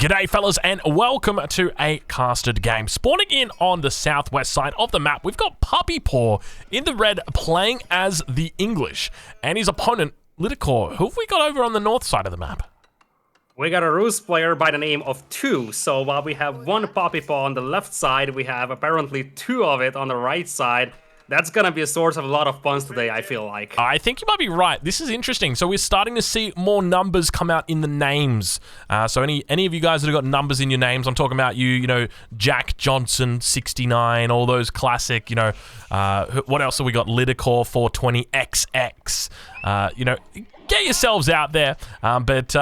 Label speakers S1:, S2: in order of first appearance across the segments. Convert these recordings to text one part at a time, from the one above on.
S1: G'day fellas and welcome to a casted game. Spawning in on the southwest side of the map, we've got Puppy Paw in the red playing as the English and his opponent Lidicor. Who have we got over on the north side of the map?
S2: We got a Rus player by the name of Two. So while we have one Puppy Paw on the left side, we have apparently two of it on the right side. That's gonna be a source of a lot of puns today, I feel like.
S1: I think you might be right. This is interesting. So we're starting to see more numbers come out in the names. So any of you guys that have got numbers in your names, I'm talking about you know, Jack Johnson, 69, all those classic, what else have we got? Lidicor, 420XX. Get yourselves out there. But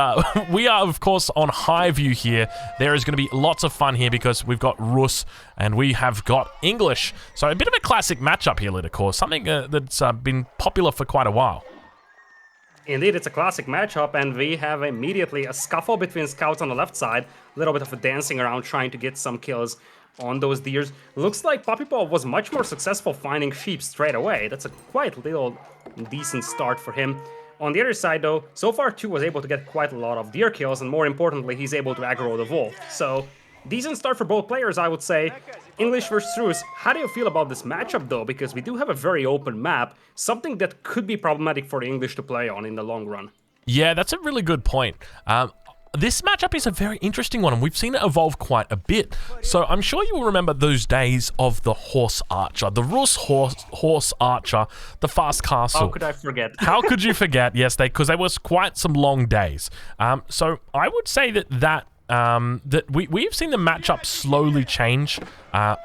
S1: we are, of course, on Highview here. There is going to be lots of fun here because we've got Rus and we have got English. So a bit of a classic matchup here, Lidicor. Something that's been popular for quite a while.
S2: Indeed, it's a classic matchup, and we have immediately a scuffle between scouts on the left side. A little bit of a dancing around trying to get some kills on those deers. Looks like Puppy Paw was much more successful finding sheep straight away. That's a quite little decent start for him. On the other side, though, so far Two was able to get quite a lot of deer kills, and more importantly, he's able to aggro the wolf. So, decent start for both players, I would say. English versus Rus. How do you feel about this matchup, though? Because we do have a very open map, something that could be problematic for the English to play on in the long run.
S1: Yeah, that's a really good point. This matchup is a very interesting one, and we've seen it evolve quite a bit. So I'm sure you will remember those days of the horse archer, the Rus horse archer, the fast castle.
S2: How could I forget?
S1: How could you forget? Yes, because there was quite some long days. So I would say that we've seen the matchup slowly change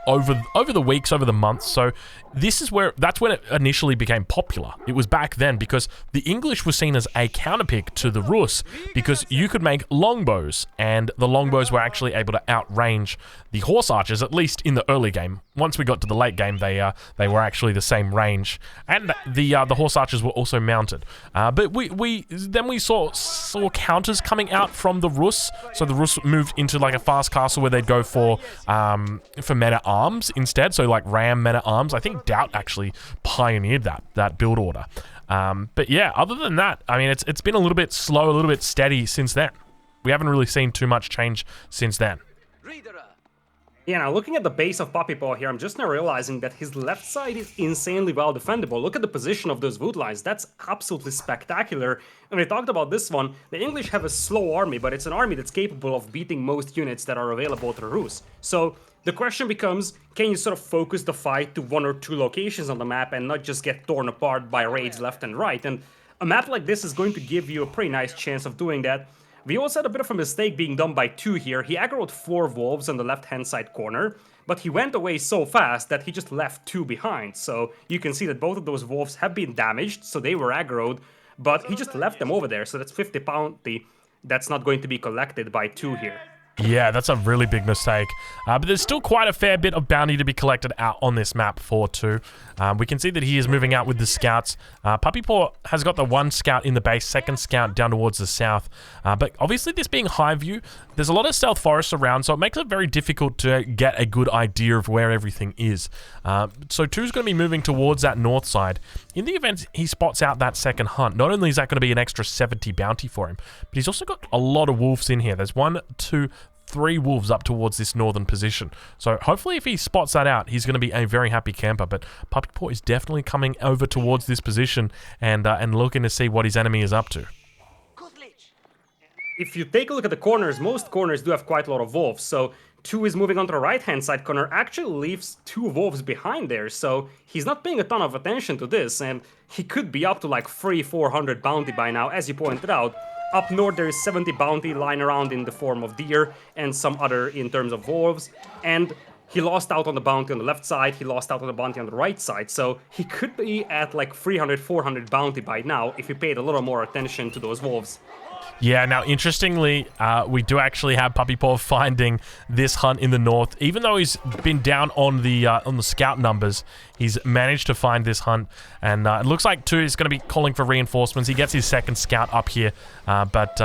S1: over the weeks, over the months. So that's when it initially became popular. It was back then because the English was seen as a counterpick to the Rus because you could make longbows, and the longbows were actually able to outrange the horse archers, at least in the early game. Once we got to the late game, they were actually the same range, and the horse archers were also mounted. But we saw counters coming out from the Rus. So the Rus moved into like a fast castle where they'd go for meta arms instead. So like ram meta arms. I think Doubt actually pioneered that build order. But yeah, other than that, I mean, it's been a little bit slow, a little bit steady since then. We haven't really seen too much change since then.
S2: Yeah, now looking at the base of Puppy Paw here, I'm just now realizing that his left side is insanely well defendable. Look at the position of those wood lines. That's absolutely spectacular. And we talked about this one. The English have a slow army, but it's an army that's capable of beating most units that are available to the Rus. So the question becomes, can you sort of focus the fight to one or two locations on the map and not just get torn apart by raids left and right? And a map like this is going to give you a pretty nice chance of doing that. We also had a bit of a mistake being done by Two here. He aggroed 4 wolves on the left-hand side corner, but he went away so fast that he just left 2 behind. So you can see that both of those wolves have been damaged, so they were aggroed, but he just left them over there, so that's 50 bounty that's not going to be collected by Two here.
S1: Yeah, that's a really big mistake. But there's still quite a fair bit of bounty to be collected out on this map for Two. We can see that he is moving out with the scouts. Puppy Paw has got the 1 scout in the base, 2nd scout down towards the south. But obviously this being Highview, there's a lot of stealth forests around, so it makes it very difficult to get a good idea of where everything is. So Two's going to be moving towards that north side. In the event he spots out that second hunt, not only is that going to be an extra 70 bounty for him, but he's also got a lot of wolves in here. There's 1, 2, 3 wolves up towards this northern position. So hopefully if he spots that out, he's going to be a very happy camper. But Puppy Paw is definitely coming over towards this position and looking to see what his enemy is up to.
S2: If you take a look at the corners, most corners do have quite a lot of wolves. So Two is moving onto the right-hand side corner, actually leaves 2 wolves behind there. So he's not paying a ton of attention to this, and he could be up to like 300-400 bounty by now, as you pointed out. Up north, there is 70 bounty lying around in the form of deer and some other in terms of wolves. And he lost out on the bounty on the left side, he lost out on the bounty on the right side. So he could be at like 300-400 bounty by now if he paid a little more attention to those wolves.
S1: Yeah, now interestingly, we do actually have Puppy Paw finding this hunt in the north. Even though he's been down on the scout numbers, he's managed to find this hunt. And it looks like Two is going to be calling for reinforcements. He gets his 2nd scout up here, but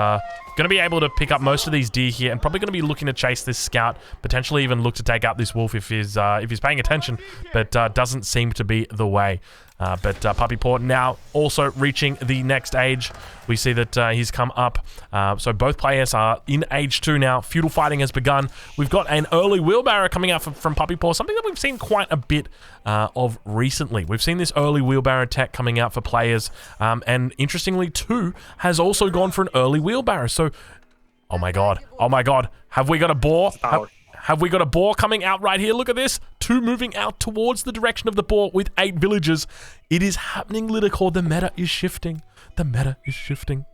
S1: Going to be able to pick up most of these deer here and probably going to be looking to chase this scout, potentially even look to take out this wolf if he's paying attention, but doesn't seem to be the way. But Puppy Paw now also reaching the next age. We see that he's come up. So both players are in age 2 now. Feudal fighting has begun. We've got an early wheelbarrow coming out from Puppy Paw, something that we've seen quite a bit of recently. We've seen this early wheelbarrow tech coming out for players. And interestingly, 2 has also gone for an early wheelbarrow. So, oh my god. Have we got a boar? Have we got a boar coming out right here? Look at this. 2 moving out towards the direction of the boar with 8 villagers. It is happening, Lidakor. The meta is shifting. The meta is shifting.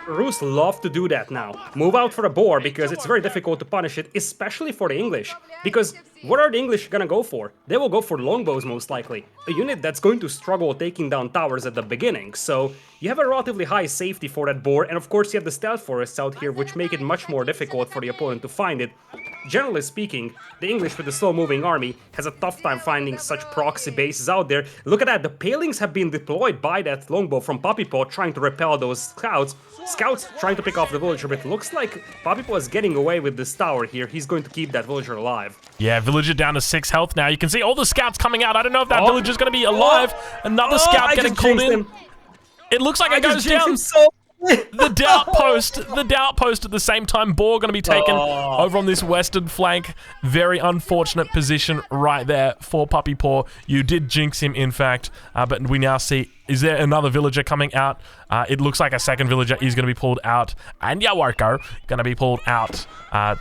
S2: Roos love to do that now. Move out for a boar because it's very difficult to punish it, especially for the English. Because what are the English gonna go for? They will go for longbows most likely. A unit that's going to struggle taking down towers at the beginning. So you have a relatively high safety for that boar, and of course you have the stealth forests out here, which make it much more difficult for the opponent to find it. Generally speaking, the English with the slow-moving army has a tough time finding such proxy bases out there. Look at that, the palings have been deployed by that longbow from Puppy Paw trying to repel those scouts. Scouts trying to pick off the villager, but it looks like Puppy Paw is getting away with this tower here. He's going to keep that villager alive.
S1: Yeah, villager down to 6 health now. You can see all the scouts coming out. I don't know if that villager's going to be alive. Another scout getting called in. It looks like it goes down. The doubt post at the same time. Boar going to be taken over on this western flank. Very unfortunate position right there for Puppy Paw. You did jinx him, in fact, but we now see, is there another villager coming out? It looks like a second villager is going to be pulled out, and Yawarko going to be pulled out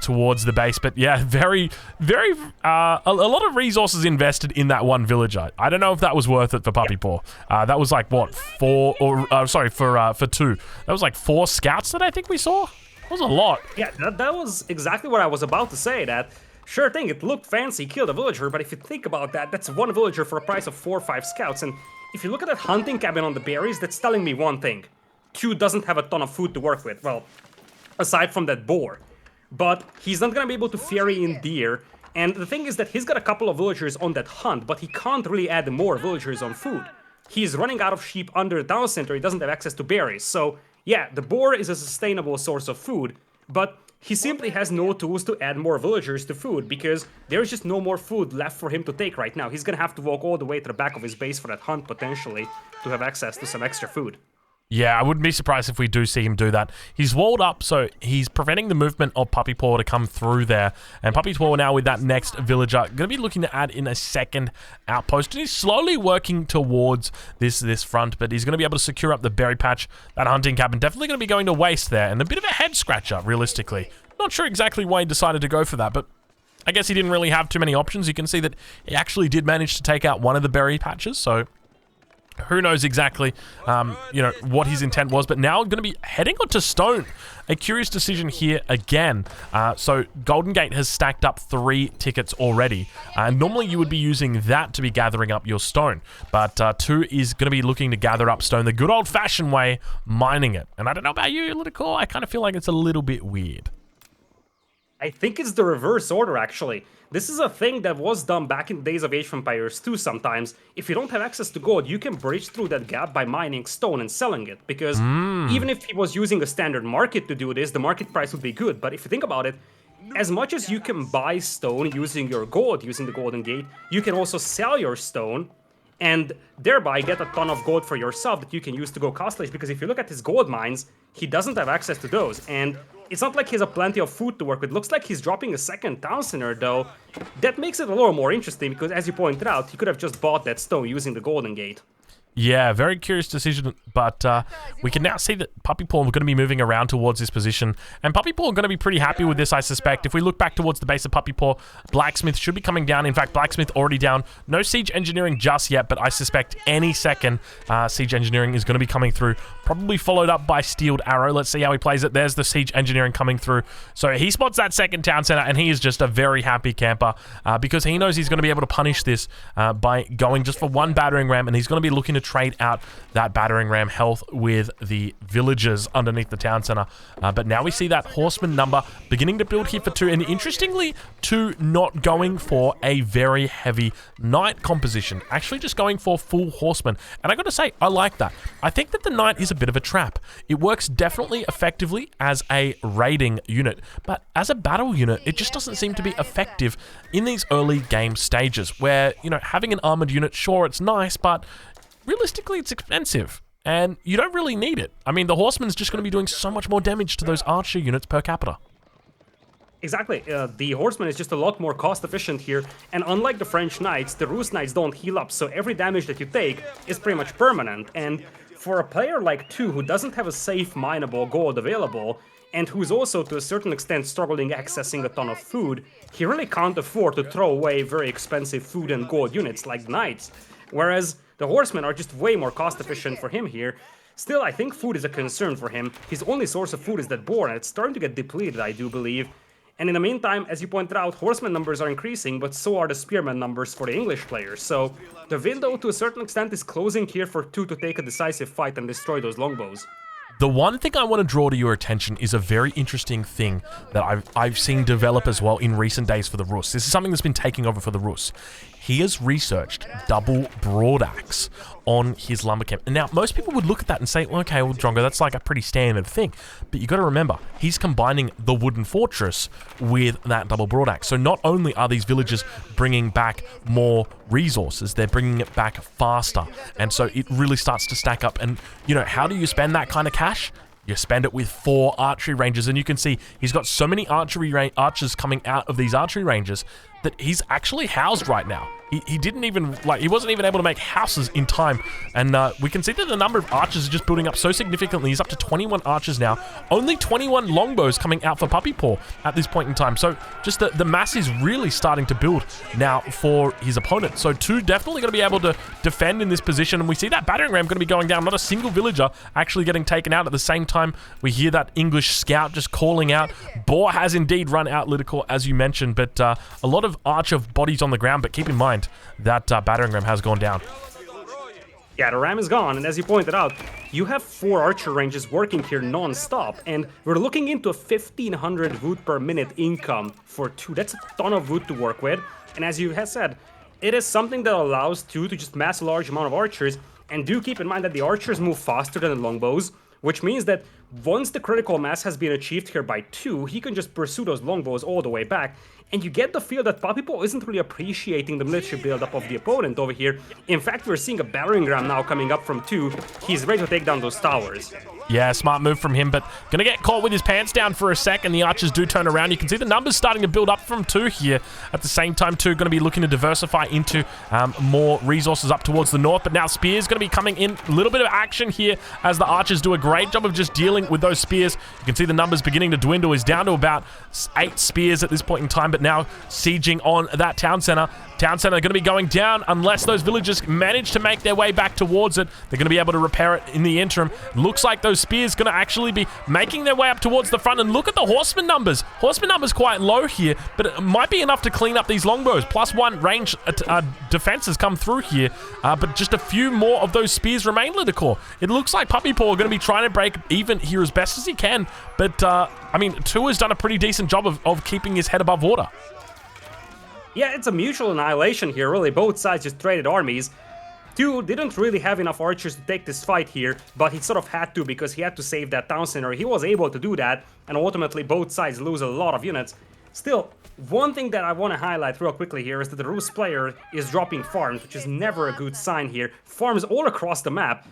S1: towards the base. But yeah, very, a lot of resources invested in that one villager. I don't know if that was worth it for Puppy Paw. That was like what, 4 or sorry, for 2. That was like 4 scouts that I think we saw. That was a lot.
S2: Yeah, that was exactly what I was about to say. That sure thing, it looked fancy, killed a villager, but if you think about that, that's 1 villager for a price of 4 or 5 scouts. And if you look at that hunting cabin on the berries, that's telling me one thing. Q doesn't have a ton of food to work with. Well, aside from that boar. But he's not gonna be able to ferry in deer. And the thing is that he's got a couple of villagers on that hunt, but he can't really add more villagers on food. He's running out of sheep under the town center, he doesn't have access to berries. So yeah, the boar is a sustainable source of food, but he simply has no tools to add more villagers to food because there's just no more food left for him to take right now. He's gonna have to walk all the way to the back of his base for that hunt potentially to have access to some extra food.
S1: Yeah, I wouldn't be surprised if we do see him do that. He's walled up, so he's preventing the movement of Puppy Paw to come through there. And Puppy Paw now with that next villager, going to be looking to add in a second outpost. And he's slowly working towards this front, but he's going to be able to secure up the berry patch. That hunting cabin definitely going to be going to waste there. And a bit of a head scratcher, realistically. Not sure exactly why he decided to go for that, but I guess he didn't really have too many options. You can see that he actually did manage to take out one of the berry patches, so who knows exactly, you know, what his intent was, but now going to be heading onto stone. A curious decision here again. So Golden Gate has stacked up 3 tickets already. Normally you would be using that to be gathering up your stone, but 2 is going to be looking to gather up stone the good old-fashioned way, mining it. And I don't know about you, Lidakor, I kind of feel like it's a little bit weird.
S2: I think it's the reverse order, actually. This is a thing that was done back in the days of Age of Empires 2 sometimes. If you don't have access to gold, you can bridge through that gap by mining stone and selling it. Because even if he was using a standard market to do this, the market price would be good. But if you think about it, as much as you can buy stone using your gold, using the Golden Gate, you can also sell your stone and thereby get a ton of gold for yourself that you can use to go costless. Because if you look at his gold mines, he doesn't have access to those. And it's not like he has a plenty of food to work with. Looks like he's dropping a second town center, though. That makes it a little more interesting, because as you pointed out, he could have just bought that stone using the Golden Gate.
S1: Yeah, very curious decision, but we can now see that Puppy Paw are going to be moving around towards this position, and Puppy Paw are going to be pretty happy with this, I suspect. If we look back towards the base of Puppy Paw, Blacksmith should be coming down. In fact, Blacksmith already down. No Siege Engineering just yet, but I suspect any second Siege Engineering is going to be coming through, probably followed up by Steeled Arrow. Let's see how he plays it. There's the Siege Engineering coming through. So he spots that second town center, and he is just a very happy camper because he knows he's going to be able to punish this by going just for 1 battering ram, and he's going to be looking to trade out that battering ram health with the villagers underneath the town center. But now we see that horseman number beginning to build here for 2, and interestingly, 2 not going for a very heavy knight composition, actually just going for full horseman. And I got to say, I like that. I think that the knight is a bit of a trap. It works definitely effectively as a raiding unit, but as a battle unit, it just doesn't seem to be effective in these early game stages where, you know, having an armored unit, sure, it's nice, but realistically, it's expensive. And you don't really need it. I mean, the Horseman's just going to be doing so much more damage to those archer units per capita.
S2: Exactly. The Horseman is just a lot more cost efficient here, and unlike the French Knights, the Rus Knights don't heal up, so every damage that you take is pretty much permanent. And for a player like Tu, who doesn't have a safe mineable gold available, and who's also to a certain extent struggling accessing a ton of food, he really can't afford to throw away very expensive food and gold units like Knights. Whereas the Horsemen are just way more cost efficient for him here. Still, I think food is a concern for him. His only source of food is that boar, and it's starting to get depleted, I do believe. And in the meantime, as you pointed out, Horseman numbers are increasing, but so are the Spearman numbers for the English players. So the window, to a certain extent, is closing here for Tu to take a decisive fight and destroy those longbows.
S1: The one thing I want to draw to your attention is a very interesting thing that I've seen develop as well in recent days for the Rus. This is something that's been taking over for the Rus. He has researched double broadaxe on his lumber camp. And now, most people would look at that and say, okay, well, Drongo, that's like a pretty standard thing. But you got to remember, he's combining the wooden fortress with that double broadaxe. So not only are these villagers bringing back more resources, they're bringing it back faster. And so it really starts to stack up. And, you know, how do you spend that kind of cash? You spend it with 4 archery ranges, and you can see he's got so many archers coming out of these archery ranges that he's actually housed right now. He didn't even, he wasn't even able to make houses in time. And we can see that the number of archers is just building up so significantly. He's up to 21 archers now. Only 21 longbows coming out for Puppy Paw at this point in time. So just the mass is really starting to build now for his opponent. So Tu definitely going to be able to defend in this position. And we see that battering ram going to be going down. Not a single villager actually getting taken out. At the same time, we hear that English scout just calling out. Boar has indeed run out Lidicor, as you mentioned. But a lot of archer bodies on the ground. But keep in mind, that battering ram has gone down.
S2: Yeah, the ram is gone, and as you pointed out, you have 4 archer ranges working here non-stop, and we're looking into a 1500 wood per minute income for Tu. That's a ton of wood to work with, and as you have said, it is something that allows Tu to just mass a large amount of archers, and do keep in mind that the archers move faster than the longbows, which means that once the critical mass has been achieved here by Tu, he can just pursue those longbows all the way back. And you get the feel that Puppy Paw isn't really appreciating the military buildup of the opponent over here. In fact, we're seeing a battering ram now coming up from Tu. He's ready to take down those towers.
S1: Yeah, smart move from him, but gonna get caught with his pants down for a sec, and the archers do turn around. You can see the numbers starting to build up from Tu here. At the same time, Tu gonna be looking to diversify into more resources up towards the north, but now Spear's gonna be coming in. A little bit of action here as the archers do a great job of just dealing with those spears. You can see the numbers beginning to dwindle. He's down to about 8 spears at this point in time, but now sieging on that town center. Town center gonna be going down unless those villagers manage to make their way back towards it. They're gonna be able to repair it in the interim. Looks like those spears going to actually be making their way up towards the front, and look at the horseman numbers. Horseman numbers quite low here, but it might be enough to clean up these longbows. +1 range defenses come through here, but just a few more of those spears remain, Lidicor. It looks like Puppy Paw are going to be trying to break even here as best as he can, but I mean, Tu has done a pretty decent job of keeping his head above water.
S2: Yeah, it's a mutual annihilation here, really. Both sides just traded armies. Tu didn't really have enough archers to take this fight here, but he sort of had to because he had to save that town center. He was able to do that, and ultimately both sides lose a lot of units. Still, one thing that I want to highlight real quickly here is that the Rus player is dropping farms, which is never a good sign here. Farms all across the map,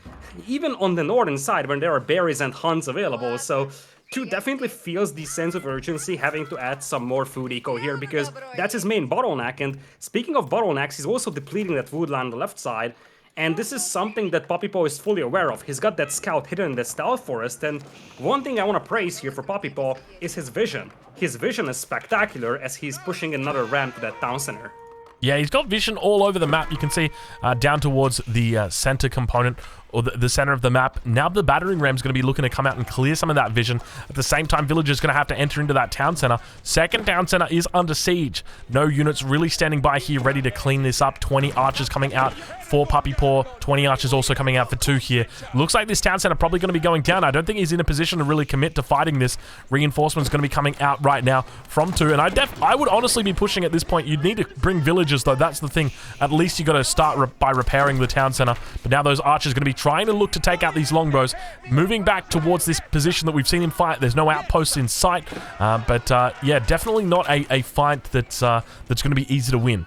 S2: even on the northern side when there are berries and hunts available, so Tu definitely feels the sense of urgency having to add some more food eco here because that's his main bottleneck. And speaking of bottlenecks, he's also depleting that woodland on the left side. And this is something that Puppy Paw is fully aware of. He's got that scout hidden in the stealth forest, and one thing I want to praise here for Puppy Paw is his vision. His vision is spectacular as he's pushing another ram to that town center.
S1: Yeah, he's got vision all over the map. You can see down towards the center component, or the center of the map. Now the battering ram's going to be looking to come out and clear some of that vision. At the same time, villagers going to have to enter into that town center. Second town center is under siege. No units really standing by here ready to clean this up. 20 archers coming out for Puppy Paw. 20 archers also coming out for Tu here. Looks like this town center probably going to be going down. I don't think he's in a position to really commit to fighting this. Reinforcements going to be coming out right now from Tu. And I would honestly be pushing at this point. You'd need to bring villagers, though. That's the thing. At least you got to start by repairing the town center. But now those archers going to be trying to look to take out these longbows, moving back towards this position that we've seen him fight. There's no outposts in sight, but yeah, definitely not a fight that's going to be easy to win.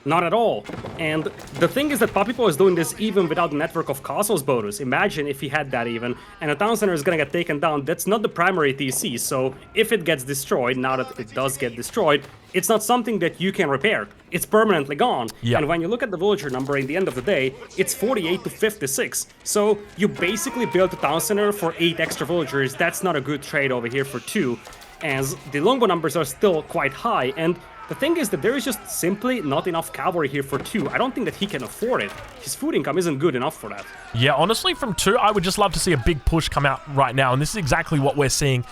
S2: Not at all. And the thing is that Papipo is doing this even without the network of castles bonus. Imagine if he had that even, and a town center is gonna get taken down. That's not the primary TC, so if it gets destroyed, now that it does get destroyed, it's not something that you can repair. It's permanently gone.
S1: Yeah.
S2: And when you look at the villager number at the end of the day, it's 48 to 56. So you basically built a town center for 8 extra villagers. That's not a good trade over here for 2, as the longbow numbers are still quite high. And the thing is that there is just simply not enough cavalry here for 2. I don't think that he can afford it. His food income isn't good enough for that.
S1: Yeah, honestly, from 2, I would just love to see a big push come out right now, and this is exactly what we're seeing.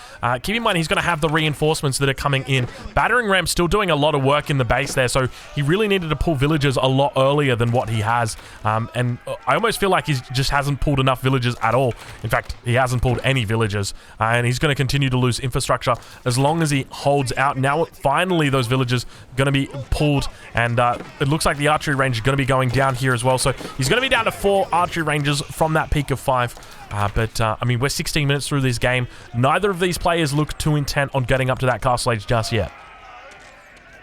S1: Keep in mind, he's going to have the reinforcements that are coming in. Battering Ram still doing a lot of work in the base there, so he really needed to pull villagers a lot earlier than what he has. And I almost feel like he just hasn't pulled enough villagers at all. In fact, he hasn't pulled any villagers, and he's going to continue to lose infrastructure as long as he holds out. Now, finally, those villagers going to be pulled, and it looks like the archery range is going to be going down here as well. So he's going to be down to 4 archery ranges from that peak of 5. But I mean, we're 16 minutes through this game. Neither of these players look too intent on getting up to that castle age just yet.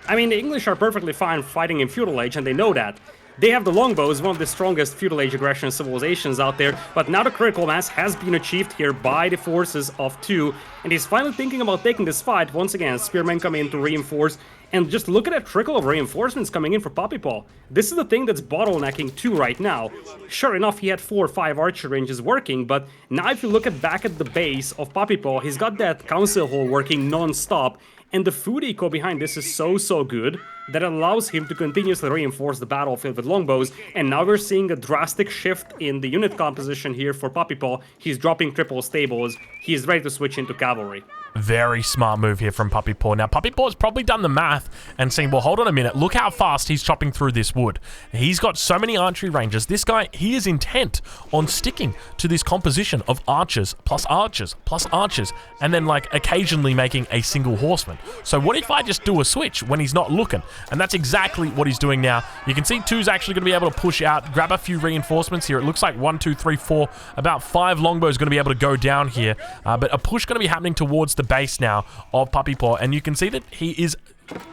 S2: I mean, the English are perfectly fine fighting in feudal age, and they know that. They have the longbows, one of the strongest feudal age aggression civilizations out there, but now the critical mass has been achieved here by the forces of 2, and he's finally thinking about taking this fight. Once again, spearmen come in to reinforce, and just look at that trickle of reinforcements coming in for Papipo. This is the thing that's bottlenecking 2 right now. Sure enough, he had 4 or 5 archer ranges working, but now if you look back at the base of Papipo, he's got that council hall working non-stop, and the food eco behind this is so good that it allows him to continuously reinforce the battlefield with longbows, and now we're seeing a drastic shift in the unit composition here for Papipo. He's dropping triple stables, he's ready to switch into cavalry.
S1: Very smart move here from Papipo. Now, Papipo has probably done the math and saying, well, hold on a minute. Look how fast he's chopping through this wood. He's got so many archery ranges. This guy, he is intent on sticking to this composition of archers, and then, like, occasionally making a single horseman. So what if I just do a switch when he's not looking? And that's exactly what he's doing now. You can see 2's actually going to be able to push out, grab a few reinforcements here. It looks like 1, 2, 3, 4, about 5 longbows going to be able to go down here. But a push going to be happening towards the base now of Papipo, and you can see that he is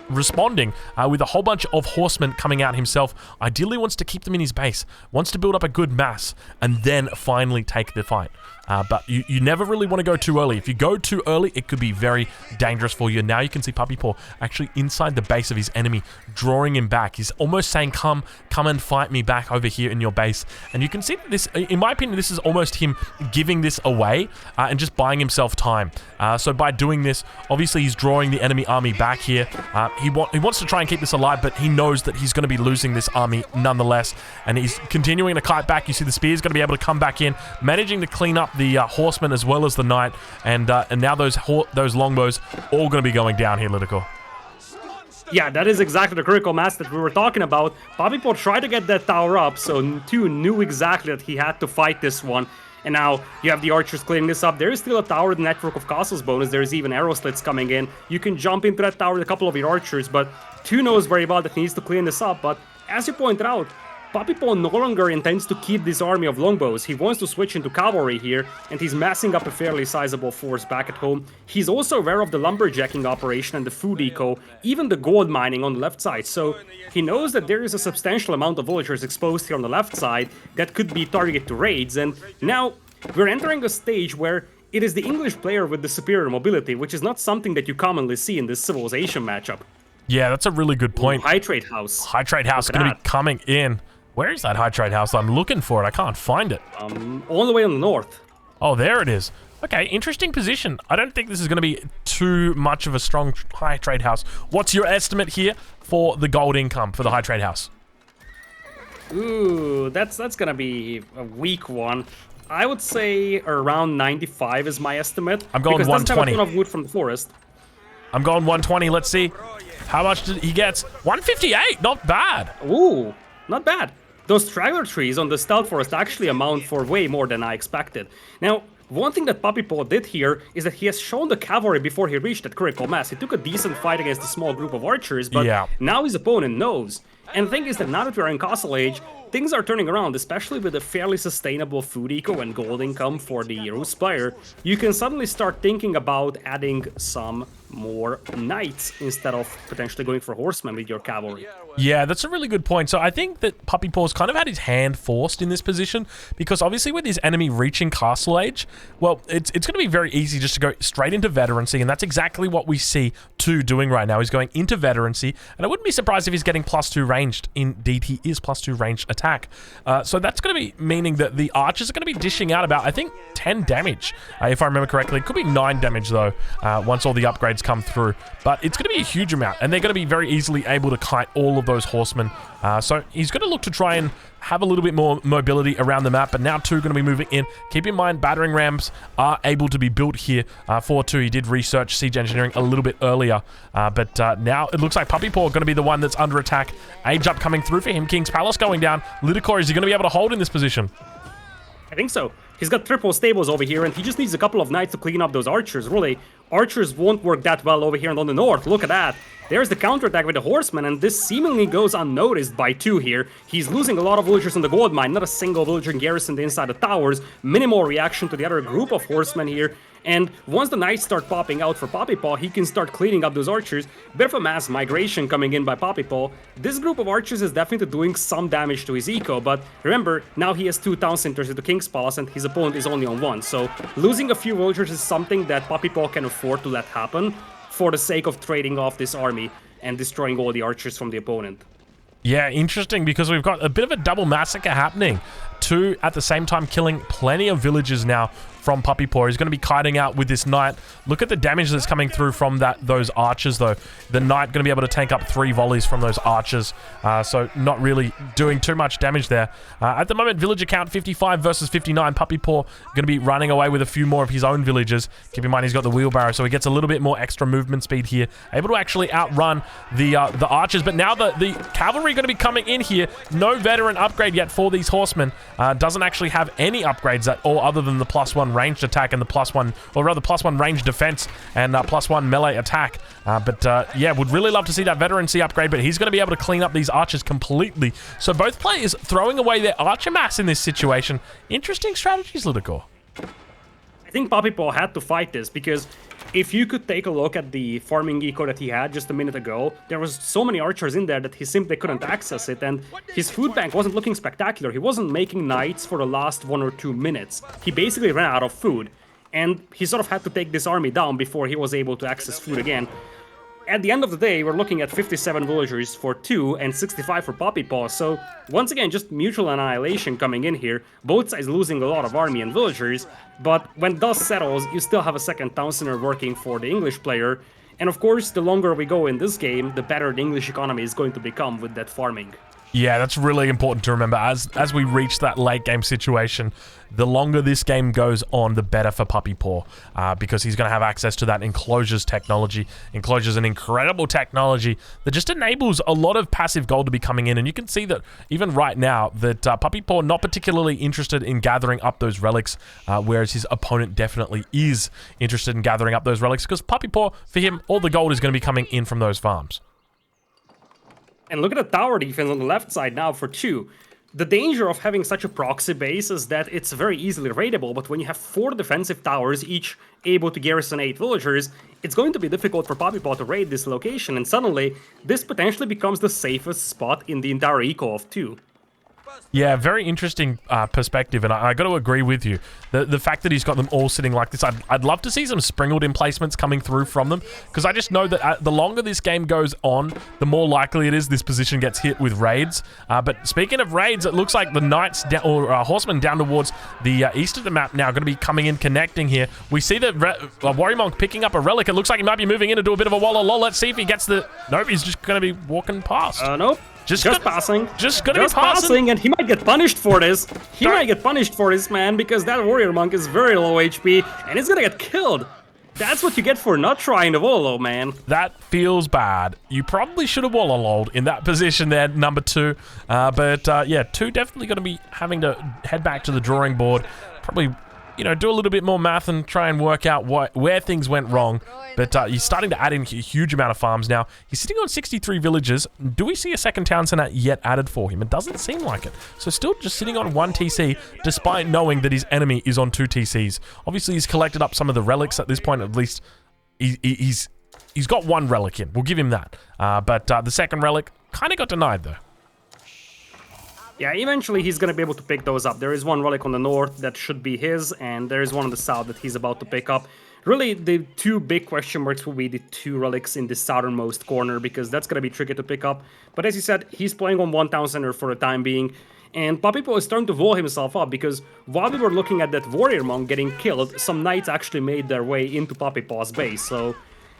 S1: responding with a whole bunch of horsemen coming out himself. Ideally wants to keep them in his base, wants to build up a good mass, and then finally take the fight. But you never really want to go too early. If you go too early, it could be very dangerous for you. Now you can see Papipo actually inside the base of his enemy, drawing him back. He's almost saying, come and fight me back over here in your base. And you can see that this, in my opinion, this is almost him giving this away and just buying himself time. So by doing this, obviously he's drawing the enemy army back here. He wants to try and keep this alive, but he knows that he's going to be losing this army nonetheless. And he's continuing to kite back. You see the spear's going to be able to come back in, managing to clean up the horsemen as well as the knight, and now those longbows all going to be going down here, Litical.
S2: Yeah, that is exactly the critical mass that we were talking about. Papipo tried to get that tower up, so 2 knew exactly that he had to fight this one. And now you have the archers clearing this up. There is still a tower with network of castles bonus. There's even arrow slits coming in. You can jump into that tower with a couple of your archers, but 2 knows very well that he needs to clean this up. But as you pointed out, Papipo no longer intends to keep this army of longbows. He wants to switch into cavalry here, and he's massing up a fairly sizable force back at home. He's also aware of the lumberjacking operation and the food eco, even the gold mining on the left side, so he knows that there is a substantial amount of villagers exposed here on the left side that could be targeted to raids, and now we're entering a stage where it is the English player with the superior mobility, which is not something that you commonly see in this civilization matchup.
S1: Yeah, that's a really good point.
S2: Ooh, High Trade House.
S1: High Trade House is going to be coming in. Where is that High Trade House? I'm looking for it. I can't find it.
S2: All the way on the north.
S1: Oh, there it is. Okay, interesting position. I don't think this is going to be too much of a strong High Trade House. What's your estimate here for the gold income for the High Trade House?
S2: Ooh, that's going to be a weak one. I would say around 95 is my estimate.
S1: I'm going 120.
S2: Because it doesn't have a ton of wood from the forest.
S1: I'm going 120. Let's see. How much did he get? 158. Not bad.
S2: Ooh, not bad. Those straggler trees on the stout forest actually amount for way more than I expected. Now, one thing that Papipo did here is that he has shown the cavalry before he reached that critical mass. He took a decent fight against a small group of archers, but now his opponent knows. And the thing is that now that we're in Castle Age, things are turning around, especially with a fairly sustainable food eco and gold income for the Rus player, you can suddenly start thinking about adding some more knights instead of potentially going for horsemen with your cavalry.
S1: Yeah, that's a really good point. So I think that Puppy Paw's kind of had his hand forced in this position because obviously with his enemy reaching castle age, well, it's going to be very easy just to go straight into veterancy, and that's exactly what we see 2 doing right now. He's going into veterancy, and I wouldn't be surprised if he's getting +2 ranged. Indeed, he is +2 ranged attack. So that's going to be meaning that the archers are going to be dishing out about, I think, 10 damage, if I remember correctly. It could be 9 damage, though, once all the upgrades come through. But it's going to be a huge amount, and they're going to be very easily able to kite all of those horsemen. So he's going to look to try and have a little bit more mobility around the map, but now 2 going to be moving in. Keep in mind, battering rams are able to be built here for 2. He did research siege engineering a little bit earlier, but now it looks like Puppy Paw going to be the one that's under attack. Age up coming through for him. King's Palace going down. Lidakor, is he going to be able to hold in this position?
S2: I think so. He's got triple stables over here, and he just needs a couple of knights to clean up those archers. Really, archers won't work that well over here and on the north. Look at that. There's the counterattack with the horsemen, and this seemingly goes unnoticed by 2 here. He's losing a lot of villagers in the gold mine, not a single villager garrisoned inside the towers. Minimal reaction to the other group of horsemen here. And once the knights start popping out for Puppy Paw, he can start cleaning up those archers. Bit of a mass migration coming in by Puppy Paw. This group of archers is definitely doing some damage to his eco, but remember, now he has 2 town centers at the King's Palace and his opponent is only on 1. So losing a few villagers is something that Puppy Paw can afford to let happen for the sake of trading off this army and destroying all the archers from the opponent.
S1: Yeah, interesting, because we've got a bit of a double massacre happening. 2 at the same time killing plenty of villagers now from Puppy Paw. He's going to be kiting out with this knight. Look at the damage that's coming through from those archers, though. The knight going to be able to tank up 3 volleys from those archers, so not really doing too much damage there. At the moment, villager count 55 versus 59. Puppy Paw going to be running away with a few more of his own villagers. Keep in mind, he's got the wheelbarrow, so he gets a little bit more extra movement speed here. Able to actually outrun the archers, but now the cavalry going to be coming in here. No veteran upgrade yet for these horsemen. Doesn't actually have any upgrades at all other than the +1 ranged attack and the +1, or rather +1 ranged defense and +1 melee attack. Yeah, would really love to see that veterancy upgrade, but he's going to be able to clean up these archers completely. So both players throwing away their archer mass in this situation. Interesting strategies, Lidakor.
S2: I think Puppy Paw had to fight this because if you could take a look at the farming eco that he had just a minute ago, there was so many archers in there that he simply couldn't access it, and his food bank wasn't looking spectacular. He wasn't making knights for the last 1 or 2 minutes. He basically ran out of food, and he sort of had to take this army down before he was able to access food again. At the end of the day, we're looking at 57 villagers for 2 and 65 for Puppy Paw, so once again, just mutual annihilation coming in here. Both sides losing a lot of army and villagers, but when dust settles, you still have a second town center working for the English player, and of course, the longer we go in this game, the better the English economy is going to become with that farming.
S1: Yeah, that's really important to remember. As we reach that late game situation, the longer this game goes on, the better for Puppy Paw, because he's going to have access to that enclosures technology. Enclosures an incredible technology that just enables a lot of passive gold to be coming in, and you can see that even right now that Puppy Paw not particularly interested in gathering up those relics, whereas his opponent definitely is interested in gathering up those relics, because Puppy Paw, for him, all the gold is going to be coming in from those farms.
S2: And look at the tower defense on the left side now for 2. The danger of having such a proxy base is that it's very easily raidable, but when you have 4 defensive towers, each able to garrison 8 villagers, it's going to be difficult for Puppy Paw to raid this location, and suddenly, this potentially becomes the safest spot in the entire eco of 2.
S1: Yeah, very interesting perspective, and I got to agree with you. The fact that he's got them all sitting like this, I'd love to see some sprinkled emplacements coming through from them, because I just know that the longer this game goes on, the more likely it is this position gets hit with raids. But speaking of raids, it looks like the knights or horsemen down towards the east of the map now are going to be coming in, connecting here. We see that Warrior Monk picking up a relic. It looks like he might be moving in to do a bit of a walla lol. Let's see if he gets the... Nope, he's just going to be walking past.
S2: Nope. Just passing.
S1: Just gonna be passing,
S2: and he might get punished for this. He might get punished for this, man, because that warrior monk is very low HP, and he's gonna get killed. That's what you get for not trying to wallalow, man.
S1: That feels bad. You probably should have wallaloed in that position there, number 2. But yeah, 2 definitely going to be having to head back to the drawing board. Probably you know, do a little bit more math and try and work out where things went wrong. But he's starting to add in a huge amount of farms now. He's sitting on 63 villages. Do we see a second town center yet added for him? It doesn't seem like it. So still just sitting on 1 TC, despite knowing that his enemy is on 2 TCs. Obviously, he's collected up some of the relics at this point. At least he's got 1 relic in. We'll give him that. But the second relic kind of got denied, though.
S2: Yeah, eventually he's going to be able to pick those up. There is 1 relic on the north that should be his, and there is 1 on the south that he's about to pick up. Really, the 2 big question marks will be the 2 relics in the southernmost corner, because that's going to be tricky to pick up. But as you said, he's playing on 1 town center for the time being, and Papipo is starting to wall himself up, because while we were looking at that warrior monk getting killed, some knights actually made their way into Papipo's base, so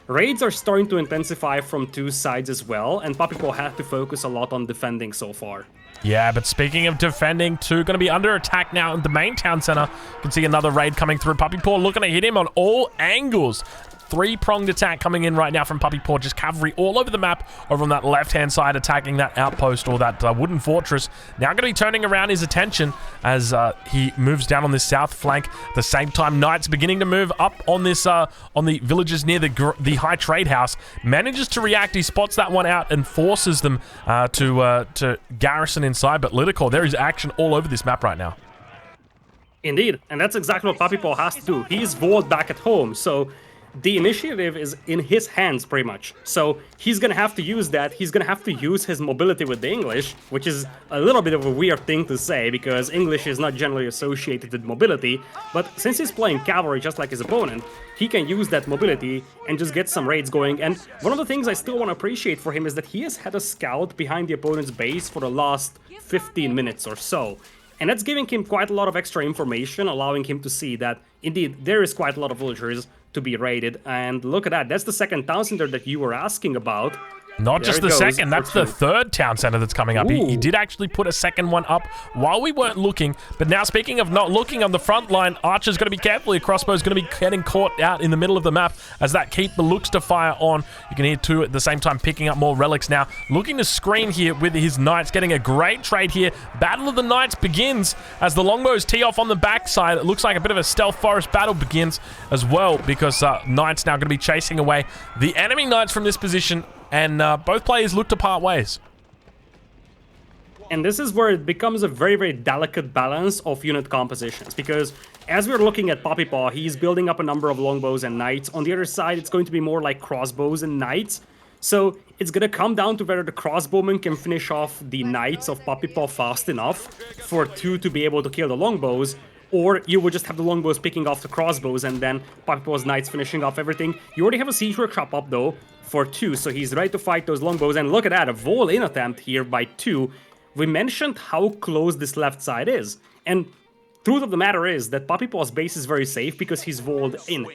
S2: raids are starting to intensify from 2 sides as well, and Papipo had to focus a lot on defending so far.
S1: Yeah, but speaking of defending, too, going to be under attack now in the main town center. You can see another raid coming through. Puppy Paw looking to hit him on all angles. 3-pronged attack coming in right now from Puppy Paw. Just cavalry all over the map, over on that left-hand side, attacking that outpost or that wooden fortress. Now going to be turning around his attention as he moves down on this south flank. At the same time, Knights beginning to move up on this on the villages near the high trade house. Manages to react. He spots that one out and forces them to garrison inside. But Lidicor, there is action all over this map right now.
S2: Indeed, and that's exactly what Puppy Paw has to do. He's walled back at home, so the initiative is in his hands, pretty much. So he's going to have to use that. He's going to have to use his mobility with the English, which is a little bit of a weird thing to say, because English is not generally associated with mobility. But since he's playing cavalry just like his opponent, he can use that mobility and just get some raids going. And one of the things I still want to appreciate for him is that he has had a scout behind the opponent's base for the last 15 minutes or so. And that's giving him quite a lot of extra information, allowing him to see that, indeed, there is quite a lot of villagers to be raided. And look at that, that's the second town center that you were asking about.
S1: Not just the second, that's the 3rd town center that's coming up. He did actually put a second one up while we weren't looking. But now, speaking of not looking on the front line, Archer's going to be careful. Your crossbow's going to be getting caught out in the middle of the map as that keeper looks to fire on. You can hear 2 at the same time picking up more relics now. Looking to screen here with his knights, getting a great trade here. Battle of the Knights begins as the longbows tee off on the backside. It looks like a bit of a stealth forest battle begins as well, because Knights now going to be chasing away the enemy knights from this position. And both players look to part ways.
S2: And this is where it becomes a very, very delicate balance of unit compositions, because as we're looking at Puppy Paw, he's building up a number of longbows and knights. On the other side, it's going to be more like crossbows and knights. So it's going to come down to whether the crossbowman can finish off the knights of Puppy Paw fast enough for 2 to be able to kill the longbows, or you would just have the longbows picking off the crossbows and then Puppy Paw's knights finishing off everything. You already have a siege workshop up though for 2, so he's ready to fight those longbows. And look at that, a wall-in attempt here by 2. We mentioned how close this left side is, and truth of the matter is that Puppy Paw's base is very safe because he's walled in.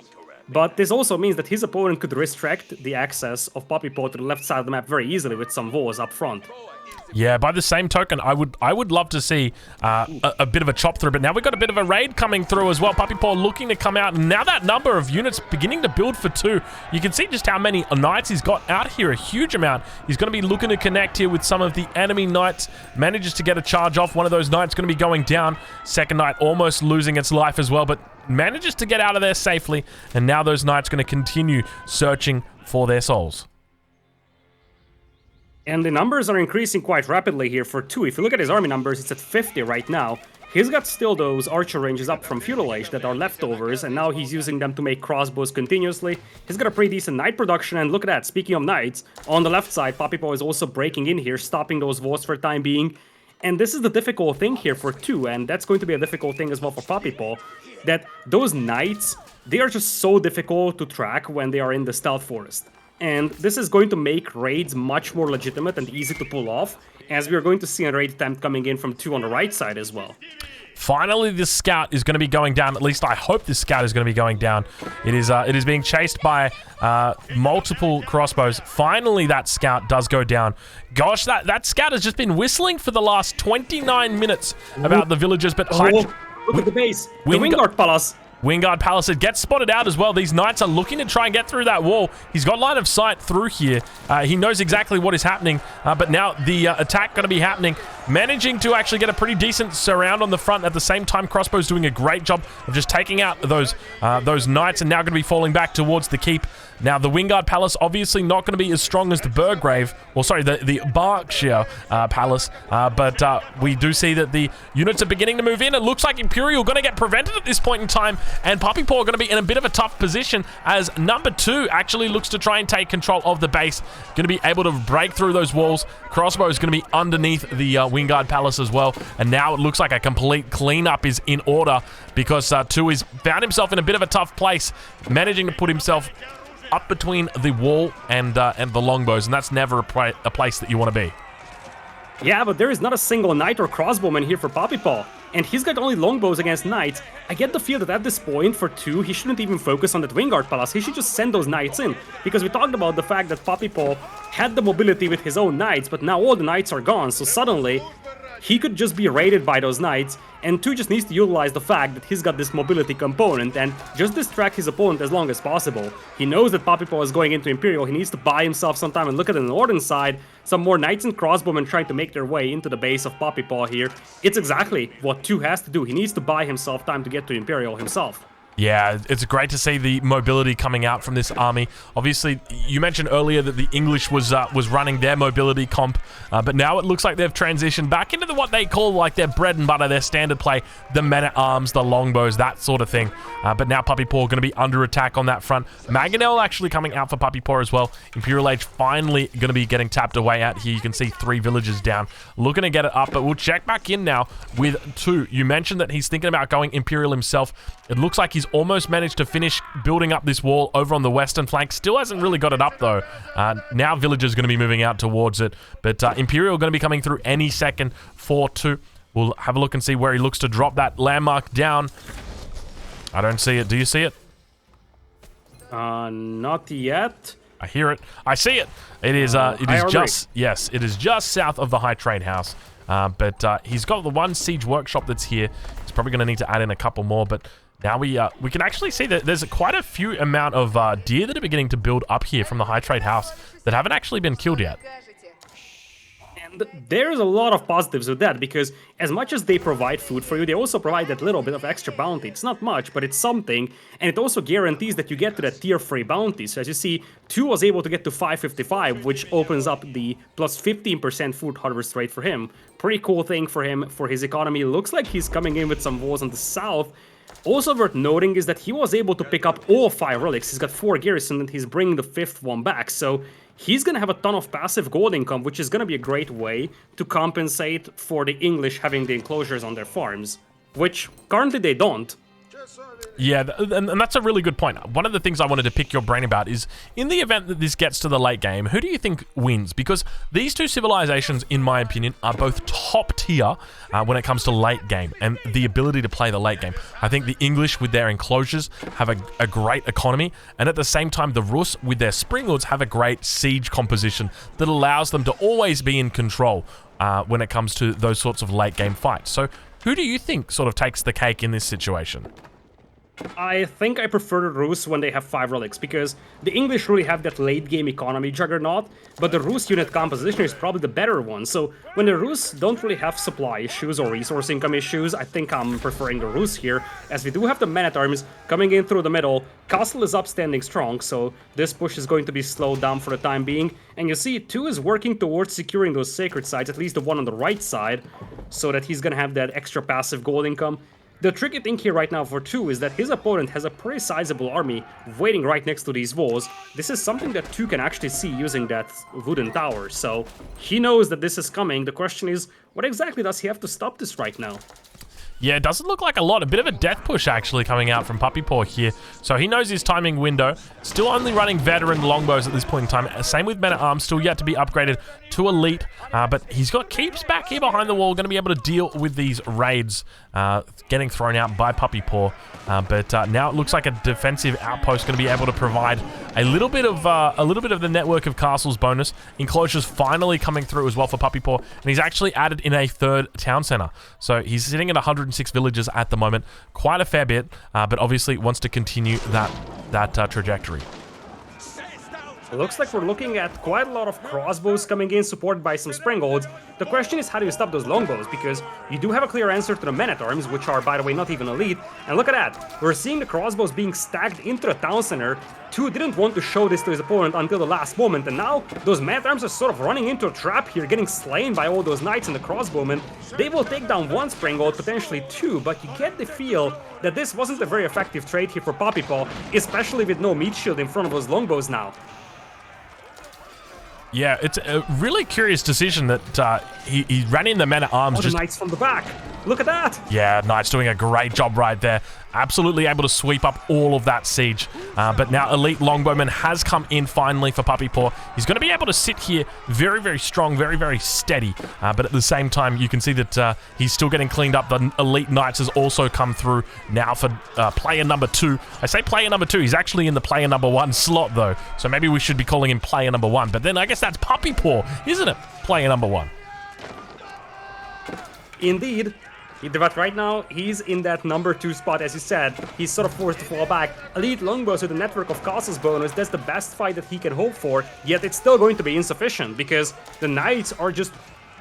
S2: But this also means that his opponent could restrict the access of Puppy Paw to the left side of the map very easily with some walls up front.
S1: Yeah, by the same token, I would love to see a bit of a chop through, but now we've got a bit of a raid coming through as well. Puppy Paw looking to come out, and now that number of units beginning to build for 2. You can see just how many knights he's got out here, a huge amount. He's going to be looking to connect here with some of the enemy knights. Manages to get a charge off. One of those knights going to be going down. Second knight almost losing its life as well, but manages to get out of there safely, and now those knights going to continue searching for their souls.
S2: And the numbers are increasing quite rapidly here for 2. If you look at his army numbers, it's at 50 right now. He's got still those archer ranges up from Feudal Age that are leftovers, and now he's using them to make crossbows continuously. He's got a pretty decent knight production, and look at that, speaking of knights, on the left side, Puppy Paw is also breaking in here, stopping those walls for the time being. And this is the difficult thing here for 2, and that's going to be a difficult thing as well for Puppy Paw, that those knights, they are just so difficult to track when they are in the stealth forest. And this is going to make raids much more legitimate and easy to pull off, as we are going to see a raid attempt coming in from 2 on the right side as well.
S1: Finally, this scout is going to be going down. At least I hope this scout is going to be going down. It is being chased by multiple crossbows. Finally, that scout does go down. Gosh, that scout has just been whistling for the last 29 minutes about the villagers. But
S2: look at the base. The Wingard Palace.
S1: Wingard Palace, it gets spotted out as well. These knights are looking to try and get through that wall. He's got line of sight through here. He knows exactly what is happening, but now the attack going to be happening. managing to actually get a pretty decent surround on the front. At the same time, Crossbow's doing a great job of just taking out those knights, and now going to be falling back towards the keep. Now, the Wingard Palace obviously not going to be as strong as the Burgrave, or sorry, the Berkshire Palace, but we do see that the units are beginning to move in. It looks like Imperial going to get prevented at this point in time, and Puppy Paw going to be in a bit of a tough position as number 2 actually looks to try and take control of the base. Going to be able to break through those walls. Crossbow is going to be underneath the Wingard Palace as well, and now it looks like a complete cleanup is in order because 2 has found himself in a bit of a tough place, managing to put himself up between the wall and the longbows, and that's never a place that you want to be.
S2: Yeah, but there is not a single knight or crossbowman here for Puppy Paw, and he's got only longbows against knights. I get the feel that at this point, for 2, he shouldn't even focus on that Wingard Palace. He should just send those knights in, because we talked about the fact that Puppy Paw had the mobility with his own knights, but now all the knights are gone, so suddenly he could just be raided by those knights, and 2 just needs to utilize the fact that he's got this mobility component and just distract his opponent as long as possible. He knows that Puppy Paw is going into Imperial. He needs to buy himself some time and look at the northern side. Some more knights and crossbowmen trying to make their way into the base of Puppy Paw here. It's exactly what 2 has to do. He needs to buy himself time to get to Imperial himself.
S1: Yeah, it's great to see the mobility coming out from this army. Obviously, you mentioned earlier that the English was running their mobility comp, but now it looks like they've transitioned back into what they call like their bread and butter, their standard play, the men-at-arms, the longbows, that sort of thing. But now Puppy Paw going to be under attack on that front. Mangonel actually coming out for Puppy Paw as well. Imperial Age finally going to be getting tapped away at here. You can see 3 villages down, looking to get it up, but we'll check back in now with 2. You mentioned that he's thinking about going Imperial himself. It looks like he's almost managed to finish building up this wall over on the western flank. Still hasn't really got it up, though. Now villagers going to be moving out towards it. But Imperial going to be coming through any second for 2. We'll have a look and see where he looks to drop that landmark down. I don't see it. Do you see it?
S2: Not yet.
S1: I hear it. I see it. It is just south of the High Trade House. But he's got the 1 siege workshop that's here. He's probably going to need to add in a couple more, but now we can actually see that there's quite a few amount of deer that are beginning to build up here from the High Trade House that haven't actually been killed yet.
S2: And there's a lot of positives with that, because as much as they provide food for you, they also provide that little bit of extra bounty. It's not much, but it's something, and it also guarantees that you get to that tier 3 bounty. So as you see, 2 was able to get to 555, which opens up the plus 15% food harvest rate for him. Pretty cool thing for him, for his economy. Looks like he's coming in with some walls on the south. Also worth noting is that he was able to pick up all 5 relics. He's got 4 garrison and he's bringing the 5th one back. So he's going to have a ton of passive gold income, which is going to be a great way to compensate for the English having the enclosures on their farms, which currently they don't.
S1: Yeah, and that's a really good point. One of the things I wanted to pick your brain about is, in the event that this gets to the late game, who do you think wins? Because these 2 civilizations, in my opinion, are both top tier when it comes to late game and the ability to play the late game. I think the English, with their enclosures, have a great economy, and at the same time, the Rus, with their springlords, have a great siege composition that allows them to always be in control when it comes to those sorts of late game fights. So who do you think sort of takes the cake in this situation?
S2: I think I prefer the Rus when they have 5 relics, because the English really have that late game economy juggernaut, but the Rus unit composition is probably the better one. So when the Rus don't really have supply issues or resource income issues, I think I'm preferring the Rus here, as we do have the men-at-arms coming in through the middle. Castle is up standing strong, so this push is going to be slowed down for the time being. And you see, 2 is working towards securing those sacred sites, at least the one on the right side, so that he's gonna have that extra passive gold income. The tricky thing here right now for 2 is that his opponent has a pretty sizable army waiting right next to these walls. This is something that 2 can actually see using that wooden tower, so he knows that this is coming. The question is, what exactly does he have to stop this right now?
S1: Yeah, it doesn't look like a lot. A bit of a death push actually coming out from Puppy Paw here. So he knows his timing window. Still only running veteran longbows at this point in time. Same with men-at-arms, still yet to be upgraded to elite. But he's got keeps back here behind the wall, going to be able to deal with these raids getting thrown out by Puppy Paw. But now it looks like a defensive outpost going to be able to provide a little bit of the network of castles bonus. Enclosures finally coming through as well for Puppy Paw, and he's actually added in a 3rd town center. So he's sitting at 106 villages at the moment, quite a fair bit, but obviously wants to continue that trajectory.
S2: Looks like we're looking at quite a lot of crossbows coming in, supported by some springolds. The question is, how do you stop those longbows? Because you do have a clear answer to the men-at-arms, which are, by the way, not even elite. And look at that, we're seeing the crossbows being stacked into the town center. Two didn't want to show this to his opponent until the last moment, and now those men-at-arms are sort of running into a trap here, getting slain by all those knights and the crossbowmen. They will take down one springold, potentially two, but you get the feel that this wasn't a very effective trade here for Papipaw, especially with no meat shield in front of those longbows now.
S1: Yeah, it's a really curious decision that he ran in the men-at-arms.
S2: Oh, the knights from the back. Look at that.
S1: Yeah, Knight's doing a great job right there. Absolutely able to sweep up all of that siege. But now Elite Longbowman has come in finally for Papipaw. He's going to be able to sit here very, very strong, very, very steady. But at the same time, you can see that he's still getting cleaned up. The Elite Knights has also come through now for player number 2. I say player number 2. He's actually in the player number 1 slot, though. So maybe we should be calling him player number 1. But then I guess that's Papipaw, isn't it? Player number 1.
S2: Indeed. But right now, he's in that number 2 spot, as you said. He's sort of forced to fall back. Elite Longbows with a network of castles bonus, that's the best fight that he can hope for, yet it's still going to be insufficient, because the knights are just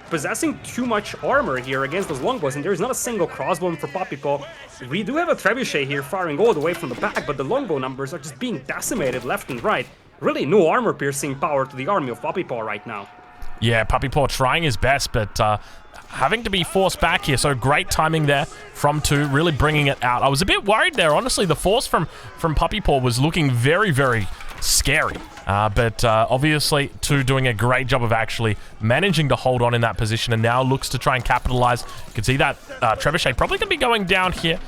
S2: possessing too much armor here against those longbows, and there's not a single crossbow for Papipaw. We do have a trebuchet here firing all the way from the back, but the longbow numbers are just being decimated left and right. Really no armor-piercing power to the army of Papipaw right now.
S1: Yeah, Papipaw trying his best, but having to be forced back here. So great timing there from 2, really bringing it out. I was a bit worried there, honestly. The force from Papipaw was looking very, very scary. But obviously, 2 doing a great job of actually managing to hold on in that position, and now looks to try and capitalize. You can see that Trebuchet probably going to be going down here.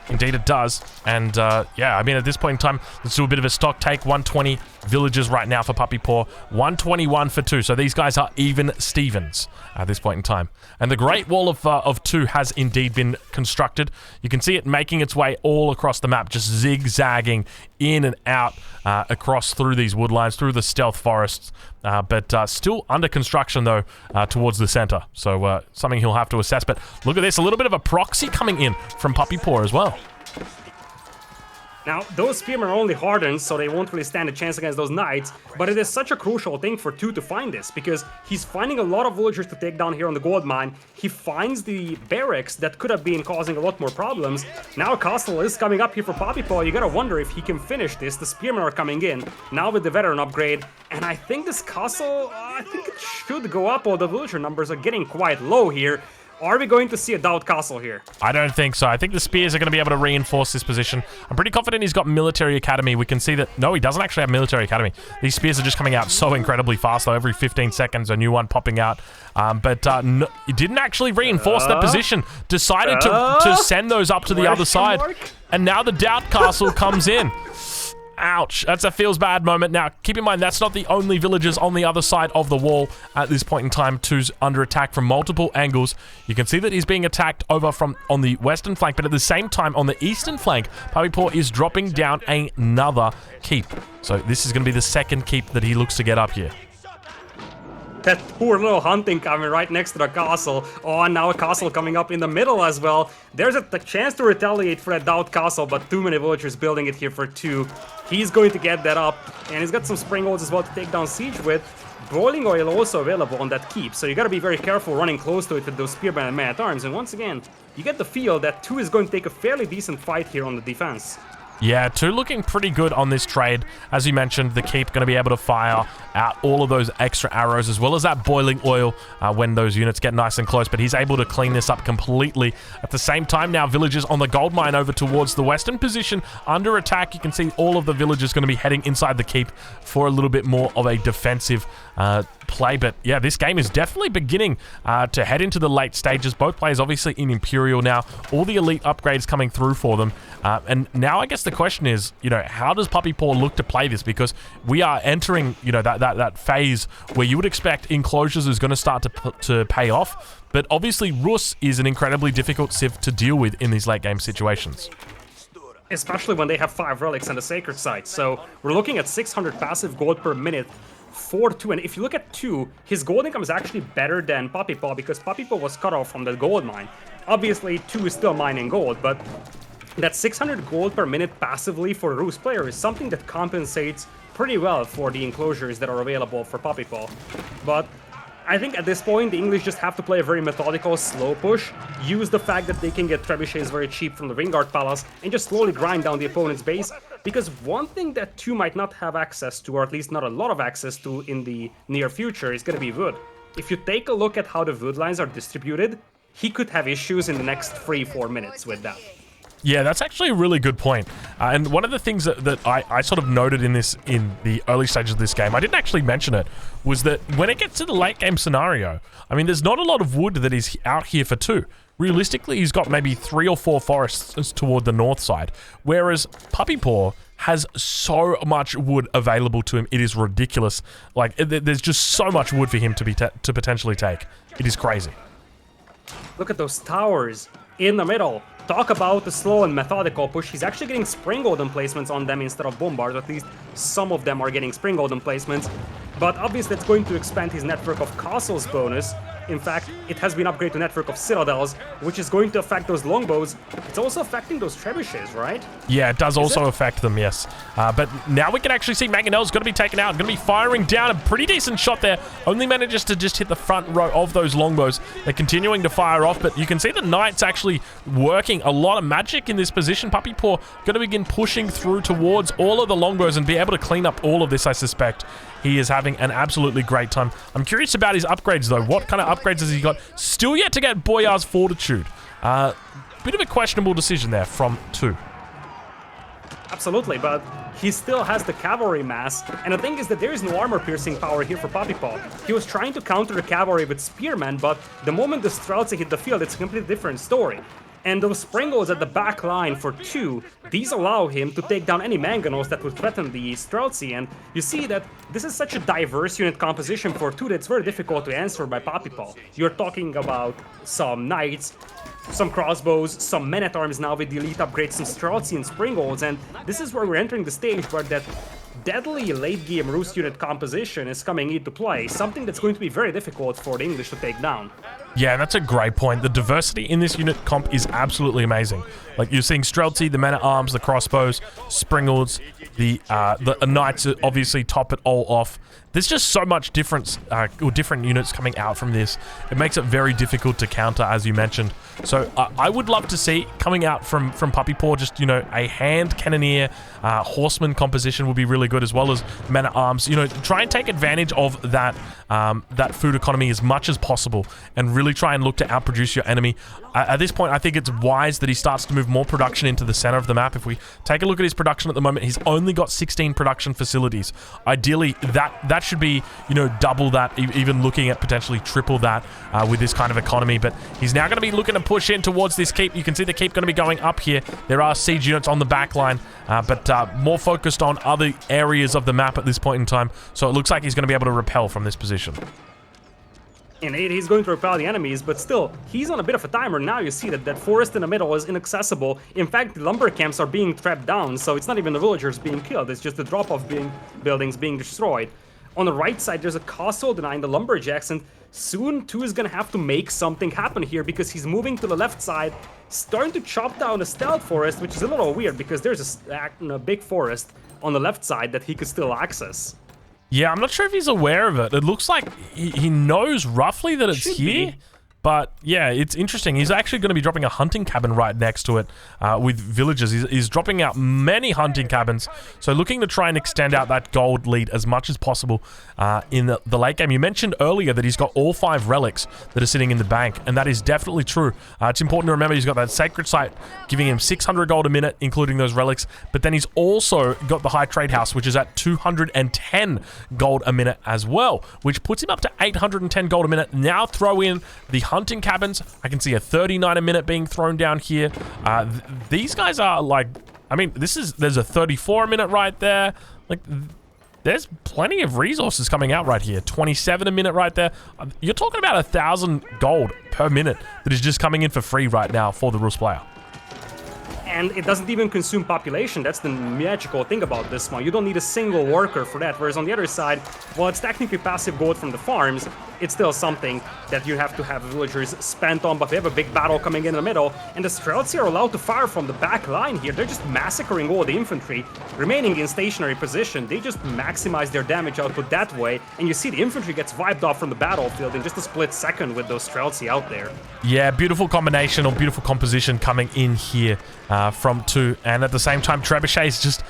S1: Indeed it does. And yeah, I mean, at this point in time, let's do a bit of a stock take. 120 villagers right now for Papipaw, 121 for 2. So these guys are even Stevens at this point in time. And the Great Wall of 2 has indeed been constructed. You can see it making its way all across the map, just zigzagging in and out across through these woodlines, through the stealth forests. But still under construction, though, towards the center. So something he'll have to assess. But look at this, a little bit of a proxy coming in from Papipaw as well.
S2: Now, those spearmen are only hardened, so they won't really stand a chance against those knights, but it is such a crucial thing for 2 to find this, because he's finding a lot of villagers to take down here on the gold mine. He finds the barracks that could have been causing a lot more problems. Now a castle is coming up here for Papipaw. You gotta wonder if he can finish this. The spearmen are coming in, now with the veteran upgrade, and I think this castle, I think it should go up, although the villager numbers are getting quite low here. Are we going to see a Doubt Castle here? I
S1: don't think so. I think the spears are going to be able to reinforce this position. I'm pretty confident he's got Military Academy. We can see that... No, he doesn't actually have Military Academy. These spears are just coming out so incredibly fast, though. Every 15 seconds, a new one popping out. No, he didn't actually reinforce that position. Decided to send those up to the other side. And now the Doubt Castle comes in. Ouch. That's a feels bad moment. Now, keep in mind, that's not the only villagers on the other side of the wall at this point in time. 2's under attack from multiple angles. You can see that he's being attacked over on the western flank, but at the same time, on the eastern flank, Papipaw is dropping down another keep. So this is going to be the second keep that he looks to get up here.
S2: That poor little hunting coming right next to the castle. Oh, and now a castle coming up in the middle as well. There's a chance to retaliate for that Doubt Castle, but too many villagers building it here for 2. He's going to get that up, and he's got some springolds as well to take down siege with. Boiling oil also available on that keep, so you gotta be very careful running close to it with those spearmen and men-at-arms. And once again, you get the feel that 2 is going to take a fairly decent fight here on the defense.
S1: Yeah, 2 looking pretty good on this trade. As you mentioned, the keep going to be able to fire out all of those extra arrows, as well as that boiling oil when those units get nice and close. But he's able to clean this up completely. At the same time, now villagers on the gold mine over towards the western position under attack. You can see all of the villagers going to be heading inside the keep for a little bit more of a defensive play. But yeah, this game is definitely beginning to head into the late stages. Both players obviously in Imperial now. All the elite upgrades coming through for them. And now I guess the question is, you know, how does Papipaw look to play this? Because we are entering, you know, that phase where you would expect enclosures is going to start to pay off. But obviously Rus is an incredibly difficult civ to deal with in these late game situations.
S2: Especially when they have 5 relics and a sacred site. So we're looking at 600 passive gold per minute for 2. And if you look at 2, his gold income is actually better than Papipaw, because Papipaw was cut off from the gold mine. Obviously 2 is still mining gold, but that 600 gold per minute passively for a Rus player is something that compensates pretty well for the enclosures that are available for Puppy Paw. But I think at this point, the English just have to play a very methodical, slow push, use the fact that they can get trebuchets very cheap from the Ringguard Palace, and just slowly grind down the opponent's base, because one thing that 2 might not have access to, or at least not a lot of access to in the near future, is going to be wood. If you take a look at how the wood lines are distributed, he could have issues in the next 3-4 minutes with that.
S1: Yeah, that's actually a really good point. And one of the things that I sort of noted in the early stages of this game, I didn't actually mention it, was that when it gets to the late game scenario, I mean, there's not a lot of wood that is out here for 2. Realistically, he's got maybe 3 or 4 forests toward the north side, whereas Puppy Paw has so much wood available to him. It is ridiculous. Like, there's just so much wood for him to potentially take. It is crazy.
S2: Look at those towers in the middle. Talk about the slow and methodical push. He's actually getting Springald emplacements on them instead of Bombard. At least some of them are getting Springald emplacements. But obviously it's going to expand his network of castles bonus. In fact, it has been upgraded to network of citadels, which is going to affect those longbows. It's also affecting those trebuchets, right?
S1: Yeah, it does also affect them, yes. But now we can actually see Mangonel's going to be taken out, going to be firing down. A pretty decent shot there. Only manages to just hit the front row of those longbows. They're continuing to fire off, but you can see the Knights actually working a lot of magic in this position. Puppy Paw going to begin pushing through towards all of the longbows and be able to clean up all of this, I suspect. He is having an absolutely great time. I'm curious about his upgrades, though. What kind of upgrades has he got? Still yet to get Boyar's Fortitude. Bit of a questionable decision there from 2.
S2: Absolutely, but he still has the cavalry mass, and the thing is that there is no armor-piercing power here for Puppy Paw. He was trying to counter the cavalry with spearmen, but the moment the Streltsy hit the field, it's a completely different story. And those Springolds at the back line for 2, these allow him to take down any Mangonels that would threaten the Streltsy, and you see that this is such a diverse unit composition for 2 that it's very difficult to answer by Puppy Paw. You're talking about some Knights, some crossbows, some men-at-arms now with the elite upgrades, some Streltsy and Springolds, and this is where we're entering the stage where that deadly late-game Rus unit composition is coming into play, something that's going to be very difficult for the English to take down.
S1: Yeah, that's a great point. The diversity in this unit comp is absolutely amazing. Like, you're seeing Streltsy, the men-at-arms, the crossbows, Springolds, the Knights obviously top it all off. There's just so much different units coming out from this. It makes it very difficult to counter, as you mentioned. So I would love to see coming out from Puppy Paw, just, you know, a hand cannoneer, horseman composition would be really good, as well as men-at-arms. You know, try and take advantage of that food economy as much as possible, and really try and look to outproduce your enemy. At this point, I think it's wise that he starts to move more production into the center of the map. If we take a look at his production at the moment, he's only got 16 production facilities. Ideally, that should be, you know, double that, even looking at potentially triple that with this kind of economy. But he's now going to be looking to push in towards this keep. You can see the keep going to be going up here. There are siege units on the back line, but more focused on other areas of the map at this point in time. So it looks like he's going to be able to repel from this position.
S2: Indeed, he's going to repel the enemies, but still, he's on a bit of a timer. Now you see that forest in the middle is inaccessible. In fact, the lumber camps are being trapped down, so it's not even the villagers being killed, it's just the drop-off buildings being destroyed. On the right side, there's a castle denying the lumberjacks, and soon 2 is gonna have to make something happen here, because he's moving to the left side, starting to chop down a stealth forest, which is a little weird, because there's a big forest on the left side that he could still access.
S1: Yeah, I'm not sure if he's aware of it. It looks like he knows roughly that it's here. But yeah, it's interesting. He's actually going to be dropping a hunting cabin right next to it with villagers. He's dropping out many hunting cabins. So looking to try and extend out that gold lead as much as possible in the late game. You mentioned earlier that he's got all 5 relics that are sitting in the bank, and that is definitely true. It's important to remember he's got that sacred site giving him 600 gold a minute, including those relics. But then he's also got the high trade house, which is at 210 gold a minute as well, which puts him up to 810 gold a minute. Now throw in the hunting cabins. I can see a 39 a minute being thrown down here. These guys are like, I mean, there's a 34 a minute right there. Like, there's plenty of resources coming out right here. 27 a minute right there. You're talking about 1,000 gold per minute that is just coming in for free right now for the Rus player.
S2: And it doesn't even consume population. That's the magical thing about this one. You don't need a single worker for that. Whereas on the other side, while it's technically passive gold from the farms, it's still something that you have to have villagers spent on. But we have a big battle coming in the middle, and the Streltsy are allowed to fire from the back line here. They're just massacring all the infantry, remaining in stationary position. They just maximize their damage output that way, and you see the infantry gets wiped off from the battlefield in just a split second with those Streltsy out there.
S1: Yeah, beautiful combination or beautiful composition coming in here from 2. And at the same time, Trebuchets just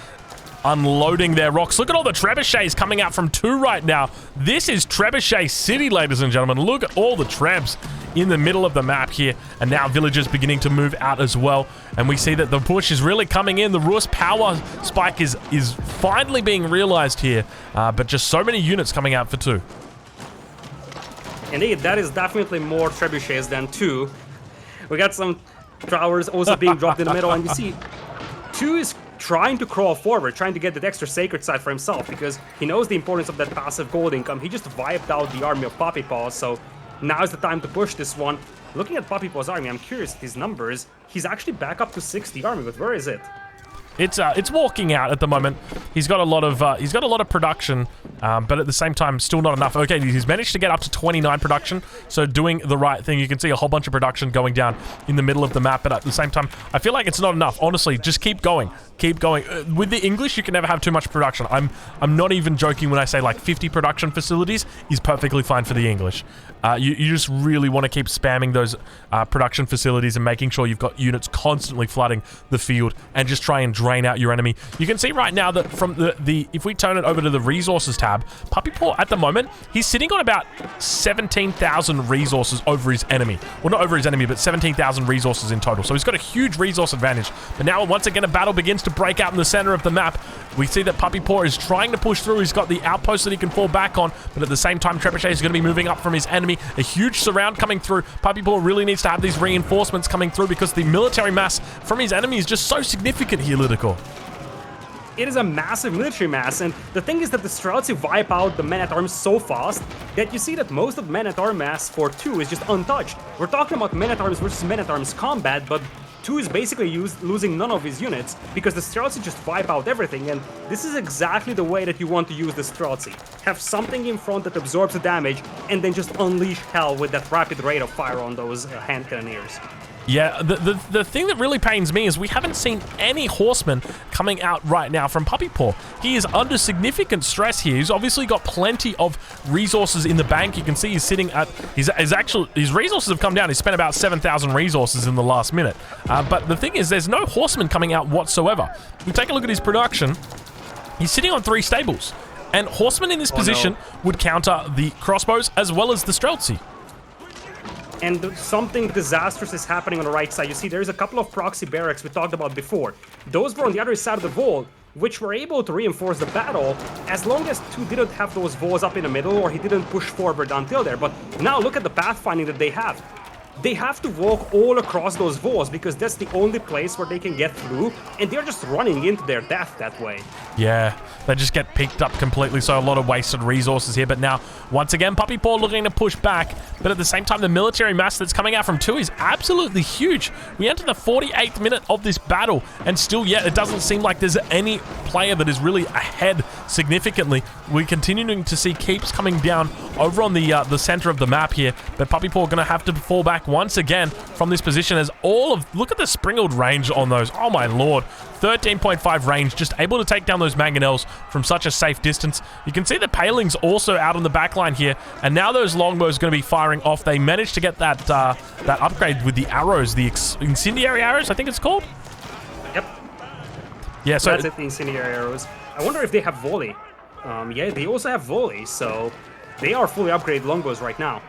S1: unloading their rocks. Look at all the Trebuchets coming out from 2 right now. This is Trebuchet City, ladies and gentlemen. Look at all the Trebs in the middle of the map here. And now villagers beginning to move out as well. And we see that the push is really coming in. The Rus power spike is finally being realized here. But just so many units coming out for 2.
S2: Indeed, that is definitely more Trebuchets than 2. We got some Trowers also being dropped in the middle, and you see 2 is trying to crawl forward, trying to get that extra sacred side for himself, because he knows the importance of that passive gold income. He just wiped out the army of Puppy Paws, so now is the time to push this one. Looking at Puppy Paw's army, I'm curious at his numbers. He's actually back up to 60 army, but where is it?
S1: It's walking out at the moment. He's got a lot of production, but at the same time, still not enough. Okay, he's managed to get up to 29 production, so doing the right thing. You can see a whole bunch of production going down in the middle of the map, but at the same time, I feel like it's not enough. Honestly, just keep going. Keep going. With the English, you can never have too much production. I'm not even joking when I say like 50 production facilities is perfectly fine for the English. You just really want to keep spamming those production facilities and making sure you've got units constantly flooding the field and just try and drain out your enemy. You can see right now that from the if we turn it over to the resources tab, Puppy Paw at the moment, he's sitting on about 17,000 resources over his enemy. Well, not over his enemy, but 17,000 resources in total. So he's got a huge resource advantage. But now once again, a battle begins to break out in the center of the map. We see that Puppy Paw is trying to push through. He's got the outpost that he can fall back on, but at the same time, Trebuchet is going to be moving up from his enemy. A huge surround coming through. Puppy Paw really needs to have these reinforcements coming through because the military mass from his enemy is just so significant here, Lidical.
S2: It is a massive military mass, and the thing is that the Streltsy wipe out the men-at-arms so fast that you see that most of the men-at-arms mass for 2 is just untouched. We're talking about men-at-arms versus men-at-arms combat, but 2 is basically losing none of his units because the Streltsy just wipe out everything, and this is exactly the way that you want to use the Streltsy. Have something in front that absorbs the damage, and then just unleash hell with that rapid rate of fire on those hand cannoneers.
S1: Yeah, the thing that really pains me is we haven't seen any horsemen coming out right now from Puppy Paw. He is under significant stress here. He's obviously got plenty of resources in the bank. You can see he's sitting at his resources have come down. He's spent about 7,000 resources in the last minute. But the thing is, there's no horsemen coming out whatsoever. We take a look at his production. He's sitting on 3 stables, and horsemen in this position would counter the crossbows as well as the Streltsy.
S2: And something disastrous is happening on the right side. You see, there's a couple of proxy barracks we talked about before. Those were on the other side of the wall, which were able to reinforce the battle as long as 2 didn't have those walls up in the middle or he didn't push forward until there. But now look at the pathfinding that they have. They have to walk all across those walls because that's the only place where they can get through, and they're just running into their death that way.
S1: Yeah, they just get picked up completely, so a lot of wasted resources here. But now, once again, Puppy Paw looking to push back, but at the same time, the military mass that's coming out from 2 is absolutely huge. We enter the 48th minute of this battle, and still yet, it doesn't seem like there's any player that is really ahead significantly. We're continuing to see keeps coming down over on the center of the map here, but Puppy Paw going to have to fall back once again from this position as look at the sprinkled range on those. Oh my lord. 13.5 range, just able to take down those mangonels from such a safe distance. You can see the palings also out on the back line here, and now those longbows are going to be firing off. They managed to get that upgrade with the arrows, the incendiary arrows, I think it's called.
S2: Yep.
S1: Yeah, so
S2: that's it, the incendiary arrows. I wonder if they have volley. Yeah, they also have volley, so they are fully upgraded longbows right now.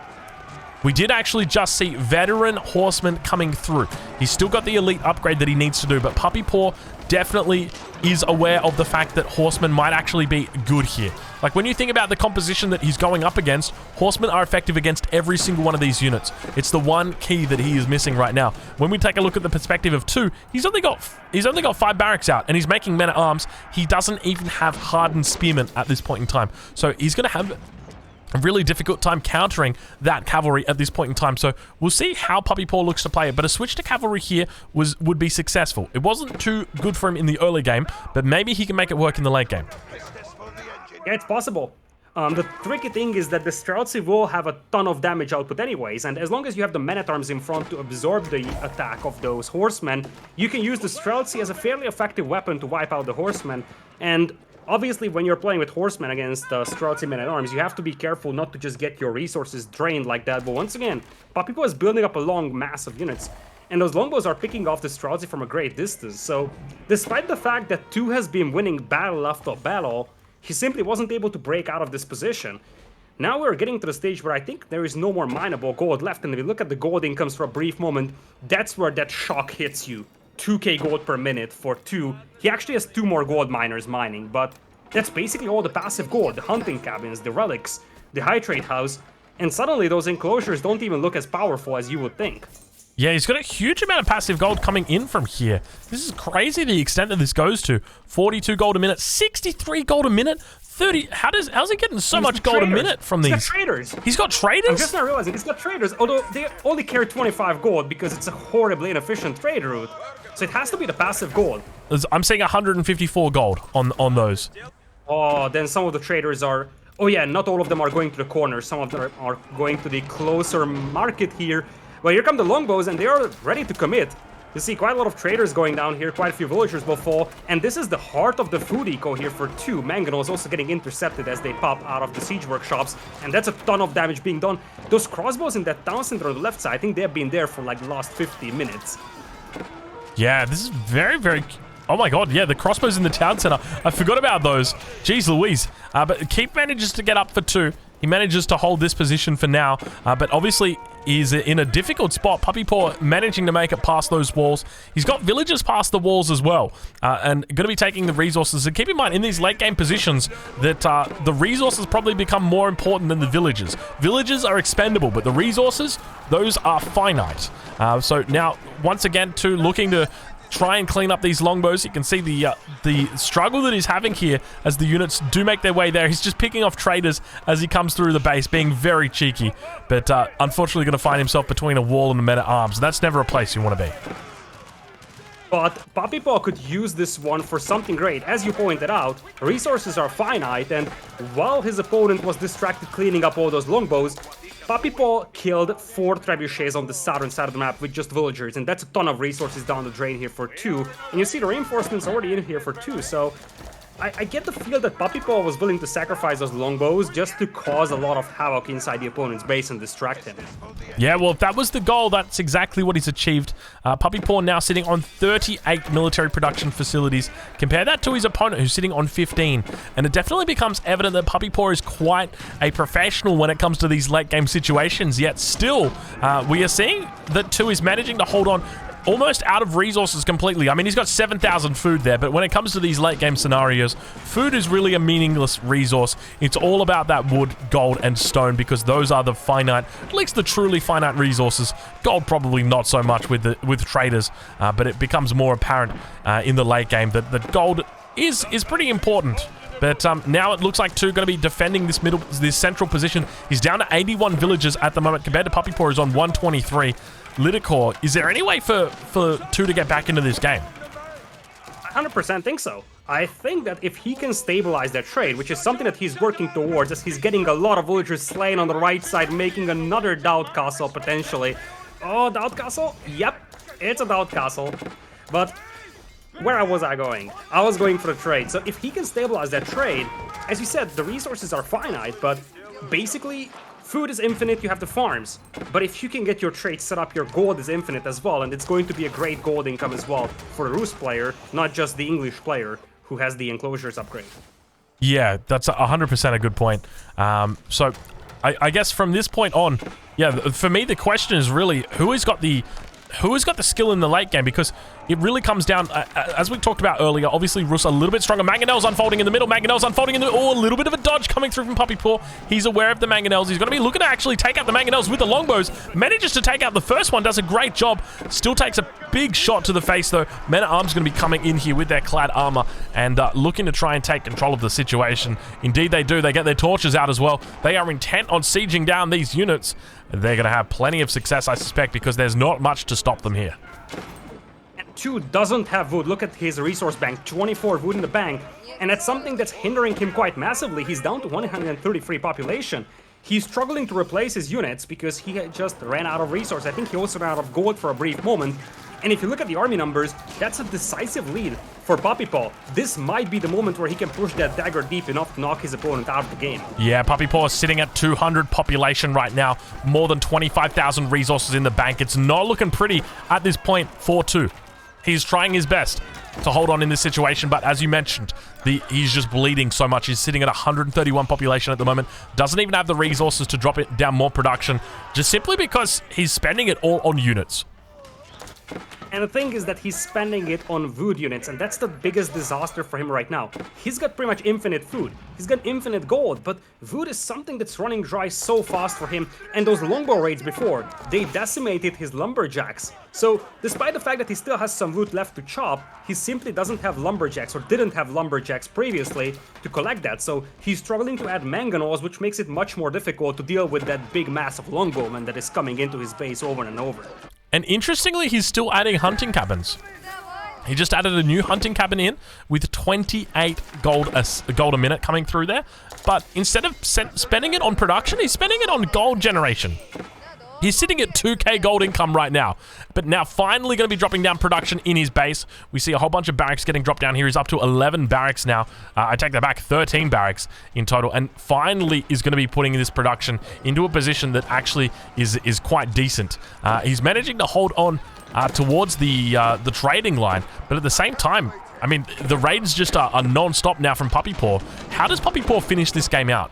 S1: We did actually just see veteran horseman coming through. He's still got the elite upgrade that he needs to do, but Puppy Paw definitely is aware of the fact that horsemen might actually be good here. Like, when you think about the composition that he's going up against, horsemen are effective against every single one of these units. It's the one key that he is missing right now. When we take a look at the perspective of 2, he's only got 5 barracks out, and he's making men-at-arms. He doesn't even have hardened spearmen at this point in time. So he's going to have a really difficult time countering that cavalry at this point in time. So we'll see how Puppy Paw looks to play it. But a switch to cavalry here would be successful. It wasn't too good for him in the early game, but maybe he can make it work in the late game.
S2: Yeah, it's possible. The tricky thing is that the Streltsy will have a ton of damage output anyways, and as long as you have the Men-at-Arms in front to absorb the attack of those horsemen, you can use the Streltsy as a fairly effective weapon to wipe out the horsemen. And obviously, when you're playing with horsemen against Streltsy Men-at-Arms, you have to be careful not to just get your resources drained like that. But once again, Puppy Paw is building up a long mass of units, and those longbows are picking off the Streltsy from a great distance. So, despite the fact that 2 has been winning battle after battle, he simply wasn't able to break out of this position. Now we're getting to the stage where I think there is no more mineable gold left, and if you look at the gold incomes for a brief moment, that's where that shock hits you. 2k gold per minute for 2. He actually has 2 more gold miners mining, but that's basically all the passive gold, the hunting cabins, the relics, the high trade house, and suddenly those enclosures don't even look as powerful as you would think.
S1: Yeah, he's got a huge amount of passive gold coming in from here. This is crazy the extent that this goes to. 42 gold a minute, 63 gold a minute, 30. How's he getting so much gold a minute from these?
S2: He's got traders.
S1: He's got traders?
S2: I'm just not realizing he's got traders, although they only carry 25 gold because it's a horribly inefficient trade route. So it has to be the passive gold.
S1: I'm seeing 154 gold on those.
S2: Oh, then some of the traders are... Oh yeah, not all of them are going to the corner. Some of them are going to the closer market here. Well, here come the longbows, and they are ready to commit. You see quite a lot of traders going down here, quite a few villagers will fall, and this is the heart of the food eco here for 2. Mangonel is also getting intercepted as they pop out of the siege workshops, and that's a ton of damage being done. Those crossbows in that town center on the left side, I think they have been there for like the last 50 minutes.
S1: Yeah, this is very, very... Oh my god, yeah, the crossbows in the town center. I forgot about those. Jeez Louise. But Keep manages to get up for 2. He manages to hold this position for now, but obviously is in a difficult spot. Puppy Paw managing to make it past those walls. He's got villagers past the walls as well, and going to be taking the resources. And keep in mind, in these late game positions, that the resources probably become more important than the villagers. Villagers are expendable, but the resources, those are finite. So now, once again, looking to try and clean up these longbows. You can see the struggle that he's having here as the units do make their way there. He's just picking off traders as he comes through the base, being very cheeky, but unfortunately going to find himself between a wall and a Men-at-Arms. That's never a place you want to be.
S2: But Puppy Paw could use this one for something great. As you pointed out, resources are finite, and while his opponent was distracted cleaning up all those longbows, Puppy Paw killed 4 trebuchets on the southern side of the map with just villagers, and that's a ton of resources down the drain here for 2. And you see the reinforcements already in here for 2, so I get the feel that Puppy Paw was willing to sacrifice those longbows just to cause a lot of havoc inside the opponent's base and distract him.
S1: Yeah, well, if that was the goal, that's exactly what he's achieved. Puppy Paw now sitting on 38 military production facilities. Compare that to his opponent, who's sitting on 15. And it definitely becomes evident that Puppy Paw is quite a professional when it comes to these late-game situations. Yet still, we are seeing that 2 is managing to hold on almost out of resources completely. I mean, he's got 7,000 food there, but when it comes to these late game scenarios, food is really a meaningless resource. It's all about that wood, gold, and stone, because those are the finite, at least the truly finite resources. Gold probably not so much with traders, but it becomes more apparent in the late game that gold is pretty important. But now it looks like 2 going to be defending this central position. He's down to 81 villagers at the moment, compared to Puppy Paw, who's on 123. Lidicor, is there any way for 2 to get back into this game?
S2: 100% think so. I think that if he can stabilize that trade, which is something that he's working towards, as he's getting a lot of villagers slain on the right side, making another Doubt Castle potentially. Oh, Doubt Castle? Yep, it's a Doubt Castle. But where was I going? I was going for the trade. So if he can stabilize that trade, as you said, the resources are finite, but basically food is infinite, you have the farms. But if you can get your trade set up, your gold is infinite as well, and it's going to be a great gold income as well for the Rus player, not just the English player who has the enclosures upgrade.
S1: Yeah, that's 100% a good point. So I guess from this point on, yeah, for me the question is really who has got the who has got the skill in the late game, because it really comes down, as we talked about earlier, obviously Rus a little bit stronger. Mangonel's unfolding in the middle. Mangonel's unfolding in the middle. Oh, a little bit of a dodge coming through from Puppy Paw. He's aware of the Mangonels. He's going to be looking to actually take out the Mangonels with the longbows. Manages to take out the first one, does a great job. Still takes a big shot to the face, though. Men-at-Arms going to be coming in here with their clad armor and looking to try and take control of the situation. Indeed, they do. They get their torches out as well. They are intent on sieging down these units. They're going to have plenty of success, I suspect, because there's not much to stop them here.
S2: And 2 doesn't have wood. Look at his resource bank, 24 wood in the bank. And that's something that's hindering him quite massively. He's down to 133 population. He's struggling to replace his units because he just ran out of resource. I think he also ran out of gold for a brief moment. And if you look at the army numbers, that's a decisive lead for Puppy Paw. This might be the moment where he can push that dagger deep enough to knock his opponent out of the game.
S1: Yeah, Puppy Paw is sitting at 200 population right now. More than 25,000 resources in the bank. It's not looking pretty at this point for 2. He's trying his best to hold on in this situation, but as you mentioned, he's just bleeding so much. He's sitting at 131 population at the moment. Doesn't even have the resources to drop it down more production, just simply because he's spending it all on units.
S2: And the thing is that he's spending it on wood units, and that's the biggest disaster for him right now. He's got pretty much infinite food, he's got infinite gold, but wood is something that's running dry so fast for him, and those longbow raids before, they decimated his lumberjacks. So, despite the fact that he still has some wood left to chop, he simply doesn't have lumberjacks, or didn't have lumberjacks previously, to collect that, so he's struggling to add mangonels, which makes it much more difficult to deal with that big mass of longbowmen that is coming into his base over and over.
S1: And interestingly, he's still adding hunting cabins. He just added a new hunting cabin in with 28 gold a minute coming through there. But instead of spending it on production, he's spending it on gold generation. He's sitting at 2k gold income right now, but now finally going to be dropping down production in his base. We see a whole bunch of barracks getting dropped down here. He's up to 11 barracks now. I take that back, 13 barracks in total, and finally is going to be putting this production into a position that actually is quite decent. He's managing to hold on towards the trading line, but at the same time, I mean, the raids just are non-stop now from Puppy Paw. How does Puppy Paw finish this game out?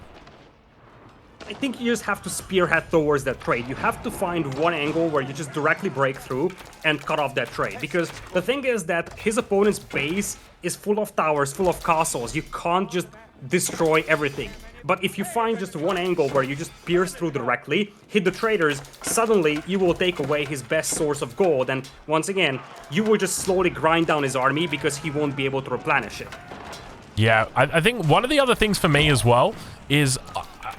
S2: I think you just have to spearhead towards that trade. You have to find one angle where you just directly break through and cut off that trade. Because the thing is that his opponent's base is full of towers, full of castles. You can't just destroy everything. But if you find just one angle where you just pierce through directly, hit the traders, suddenly you will take away his best source of gold. And once again, you will just slowly grind down his army because he won't be able to replenish it.
S1: Yeah, I think one of the other things for me as well is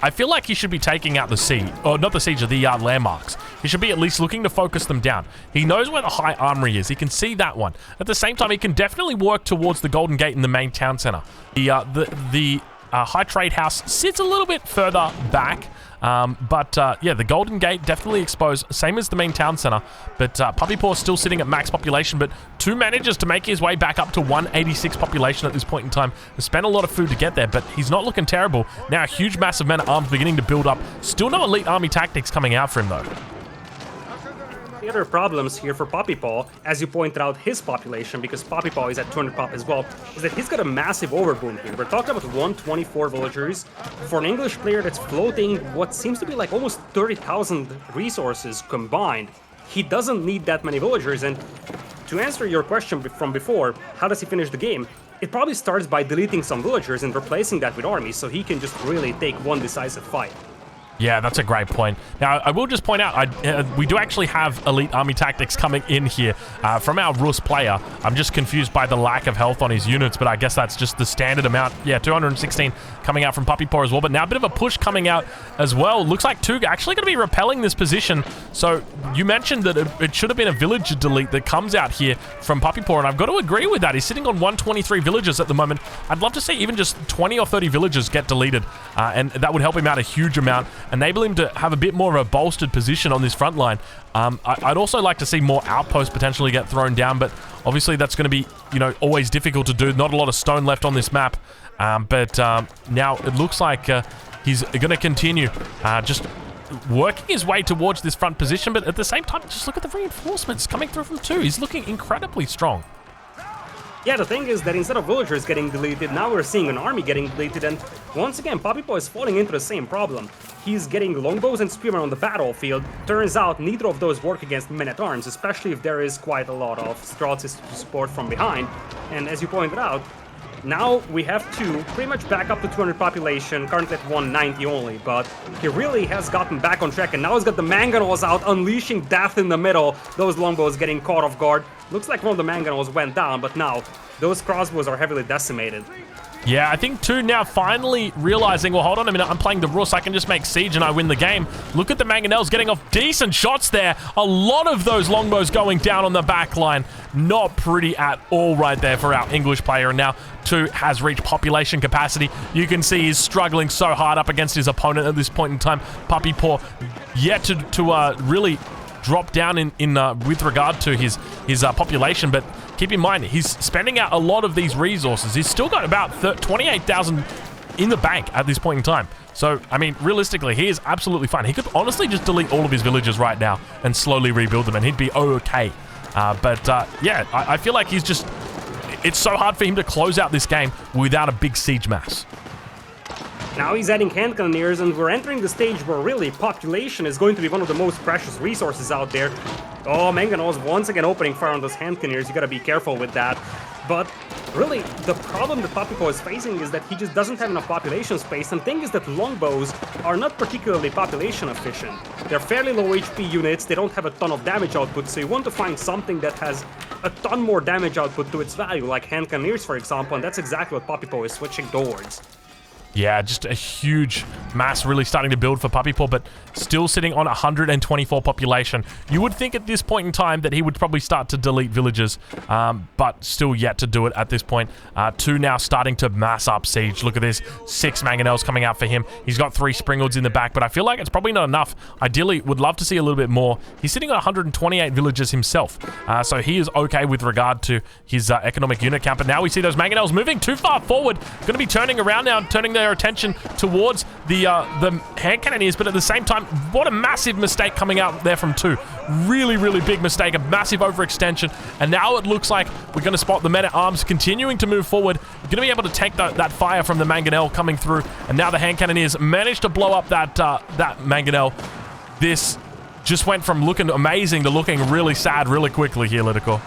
S1: I feel like he should be taking out the siege, or not the siege, the landmarks. He should be at least looking to focus them down. He knows where the high armory is. He can see that one. At the same time, he can definitely work towards the Golden Gate in the main town center. The high trade house sits a little bit further back. Yeah, the Golden Gate definitely exposed, same as the main town center, but Puppy Paw still sitting at max population, but 2 manages to make his way back up to 186 population at this point in time. He spent a lot of food to get there, but he's not looking terrible. Now a huge mass of men-at-arms beginning to build up. Still no elite army tactics coming out for him though.
S2: The other problems here for Puppy Paw, as you pointed out his population, because Puppy Paw is at 200 pop as well, is that he's got a massive overboom here. We're talking about 124 villagers. For an English player that's floating what seems to be like almost 30,000 resources combined, he doesn't need that many villagers. And to answer your question from before, how does he finish the game? It probably starts by deleting some villagers and replacing that with armies, so he can just really take one decisive fight.
S1: Yeah, that's a great point. Now, I will just point out, we do actually have elite army tactics coming in here from our Rus player. I'm just confused by the lack of health on his units, but I guess that's just the standard amount. Yeah, 216 coming out from Puppy Paw as well, but now a bit of a push coming out as well. Looks like 2 actually going to be repelling this position. So you mentioned that it should have been a villager delete that comes out here from Puppy Paw, and I've got to agree with that. He's sitting on 123 villagers at the moment. I'd love to see even just 20 or 30 villagers get deleted, and that would help him out a huge amount, enable him to have a bit more of a bolstered position on this front line. I'd also like to see more outposts potentially get thrown down, but obviously that's going to be, always difficult to do. Not a lot of stone left on this map, but now it looks like he's going to continue just working his way towards this front position, but at the same time, just look at the reinforcements coming through from 2. He's looking incredibly strong.
S2: Yeah, the thing is that instead of villagers getting deleted, now we're seeing an army getting deleted, and once again, Papipo is falling into the same problem. He's getting longbows and spearmen on the battlefield. Turns out neither of those work against men-at-arms, especially if there is quite a lot of Streltsys to support from behind. And as you pointed out, now we have to pretty much back up to 200 population, currently at 190 only, but he really has gotten back on track, and now he's got the Mangonels out, unleashing death in the middle. Those longbows getting caught off guard. Looks like one of the Mangonels went down, but now those crossbows are heavily decimated.
S1: Yeah, I think 2 now finally realizing, well, hold on a minute, I'm playing the Rus, I can just make siege and I win the game. Look at the Mangonels getting off decent shots there. A lot of those longbows going down on the back line. Not pretty at all right there for our English player. And now 2 has reached population capacity. You can see he's struggling so hard up against his opponent at this point in time. Papipo yet to really drop down in with regard to his population, but keep in mind, he's spending out a lot of these resources. He's still got about 28,000 in the bank at this point in time. So, I mean, realistically, he is absolutely fine. He could honestly just delete all of his villagers right now and slowly rebuild them, and he'd be okay. Yeah, I feel like it's so hard for him to close out this game without a big siege mass.
S2: Now he's adding hand cannoneers, and we're entering the stage where really population is going to be one of the most precious resources out there. Oh, Mangonels once again opening fire on those hand cannoneers. You gotta be careful with that. But really, the problem that Papipo is facing is that he just doesn't have enough population space, and the thing is that longbows are not particularly population efficient. They're fairly low HP units, they don't have a ton of damage output, so you want to find something that has a ton more damage output to its value, like hand cannoneers, for example, and that's exactly what Papipo is switching towards.
S1: Yeah, just a huge mass really starting to build for Papipo, but still sitting on 124 population. You would think at this point in time that he would probably start to delete villages, but still yet to do it at this point. 2 now starting to mass up siege. Look at this, 6 Mangonels coming out for him. He's got 3 Springalds in the back, but I feel like it's probably not enough. Ideally, would love to see a little bit more. He's sitting on 128 villages himself, so he is okay with regard to his economic unit count. But now we see those Mangonels moving too far forward. Going to be turning around now, turning their attention towards the hand cannoneers, but at the same time, what a massive mistake coming out there from 2. Really, really big mistake, a massive overextension, and now it looks like we're going to spot the men-at-arms continuing to move forward. We're going to be able to take that fire from the Mangonel coming through, and now the hand cannoneers managed to blow up that Mangonel. This just went from looking amazing to looking really sad really quickly here, Lidicor.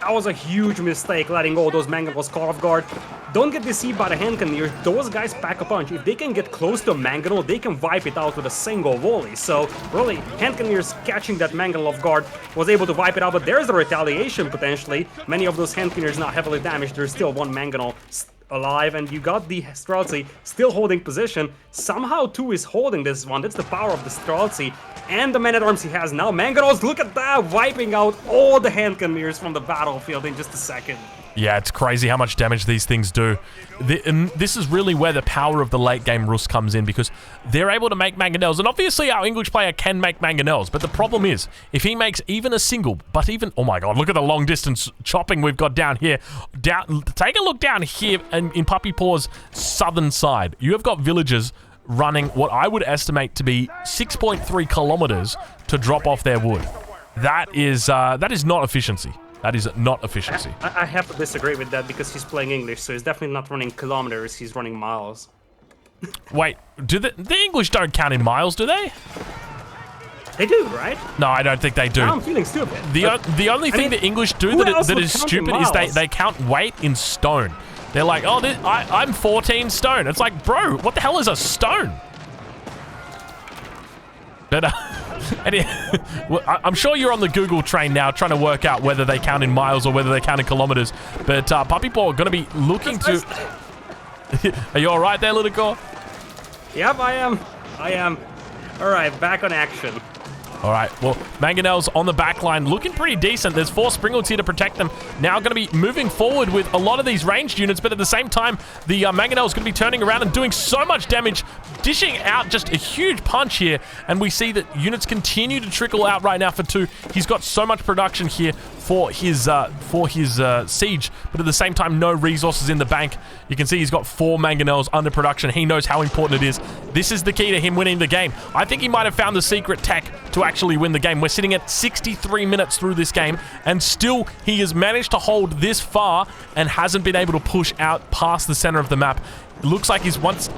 S2: That was a huge mistake, letting all those Mangonels caught off guard. Don't get deceived by the hand cannoneers. Those guys pack a punch. If they can get close to a Mangonel, they can wipe it out with a single volley. So, really, hand cannoneers catching that Mangonel off guard was able to wipe it out, but there's a retaliation potentially. Many of those hand cannoneers now heavily damaged. There's still 1 Mangonel alive, and you got the Streltsy still holding position. Somehow 2 is holding this one. That's the power of the Streltsy and the men-at-arms he has now. Mangonels, look at that, wiping out all the hand cannoneers from the battlefield in just a second.
S1: Yeah, it's crazy how much damage these things do. And this is really where the power of the late game Rus comes in, because they're able to make Mangonels. And obviously our English player can make Mangonels, but the problem is, if he makes even a single, but even, oh my god, look at the long distance chopping we've got down here. Take a look down here in Papipo's southern side. You have got villagers running what I would estimate to be 6.3 kilometers to drop off their wood. That is not efficiency. That is not efficiency.
S2: I have to disagree with that, because he's playing English, so he's definitely not running kilometers, he's running miles.
S1: Wait, do the English don't count in miles, do they?
S2: They do, right?
S1: No, I don't think they do.
S2: Now I'm feeling stupid.
S1: The only thing the English do that is stupid is they count weight in stone. They're like, oh, I'm 14 stone. It's like, bro, what the hell is a stone? But well, I'm sure you're on the Google train now trying to work out whether they count in miles or whether they count in kilometers. But Papipo are going to be looking to... Are you all right there, Lidicor?
S2: Yep, I am. All right, back on action.
S1: All right, well, Mangonels on the back line looking pretty decent. There's 4 Springalds here to protect them. Now going to be moving forward with a lot of these ranged units, but at the same time, the Mangonels going to be turning around and doing so much damage, dishing out just a huge punch here. And we see that units continue to trickle out right now for 2. He's got so much production here for his siege, but at the same time, no resources in the bank. You can see he's got 4 Mangonels under production. He knows how important it is. This is the key to him winning the game. I think he might have found the secret tech to actually win the game. We're sitting at 63 minutes through this game, and still he has managed to hold this far and hasn't been able to push out past the center of the map. It looks like he's once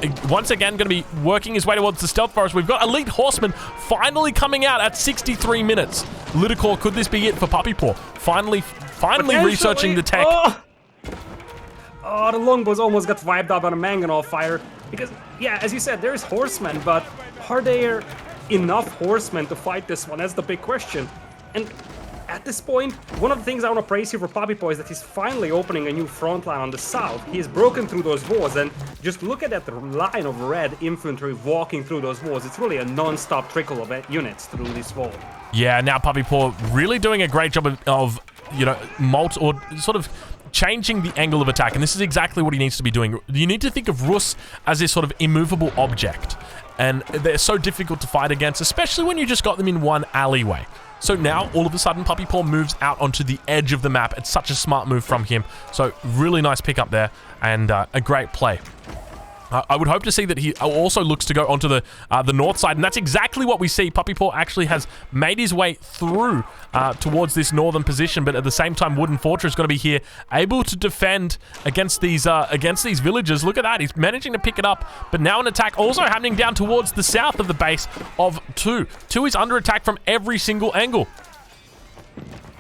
S1: again going to be working his way towards the Stealth Forest. We've got Elite Horseman finally coming out at 63 minutes. Lidakor, could this be it for Puppy Paw? Finally researching the tech.
S2: Oh, the Longbows almost got wiped out on a Mangonel fire. Because, yeah, as you said, there's horsemen, but are there enough horsemen to fight this one? That's the big question. And at this point, one of the things I want to praise here for Puppy Paw is that he's finally opening a new front line on the south. He has broken through those walls, and just look at that line of red infantry walking through those walls. It's really a non-stop trickle of units through this wall.
S1: Yeah, now Puppy Paw really doing a great job of you know, sort of changing the angle of attack, and this is exactly what he needs to be doing. You need to think of Rus as this sort of immovable object, and they're so difficult to fight against, especially when you just got them in one alleyway. So now, all of a sudden, Puppy Paw moves out onto the edge of the map. It's such a smart move from him. So, really nice pick up there, and a great play. I would hope to see that he also looks to go onto the north side, and that's exactly what we see. Puppy Paw actually has made his way through towards this northern position, but at the same time, Wooden Fortress is going to be here, able to defend against these villagers. Look at that, he's managing to pick it up, but now an attack also happening down towards the south of the base of 2. 2 is under attack from every single angle.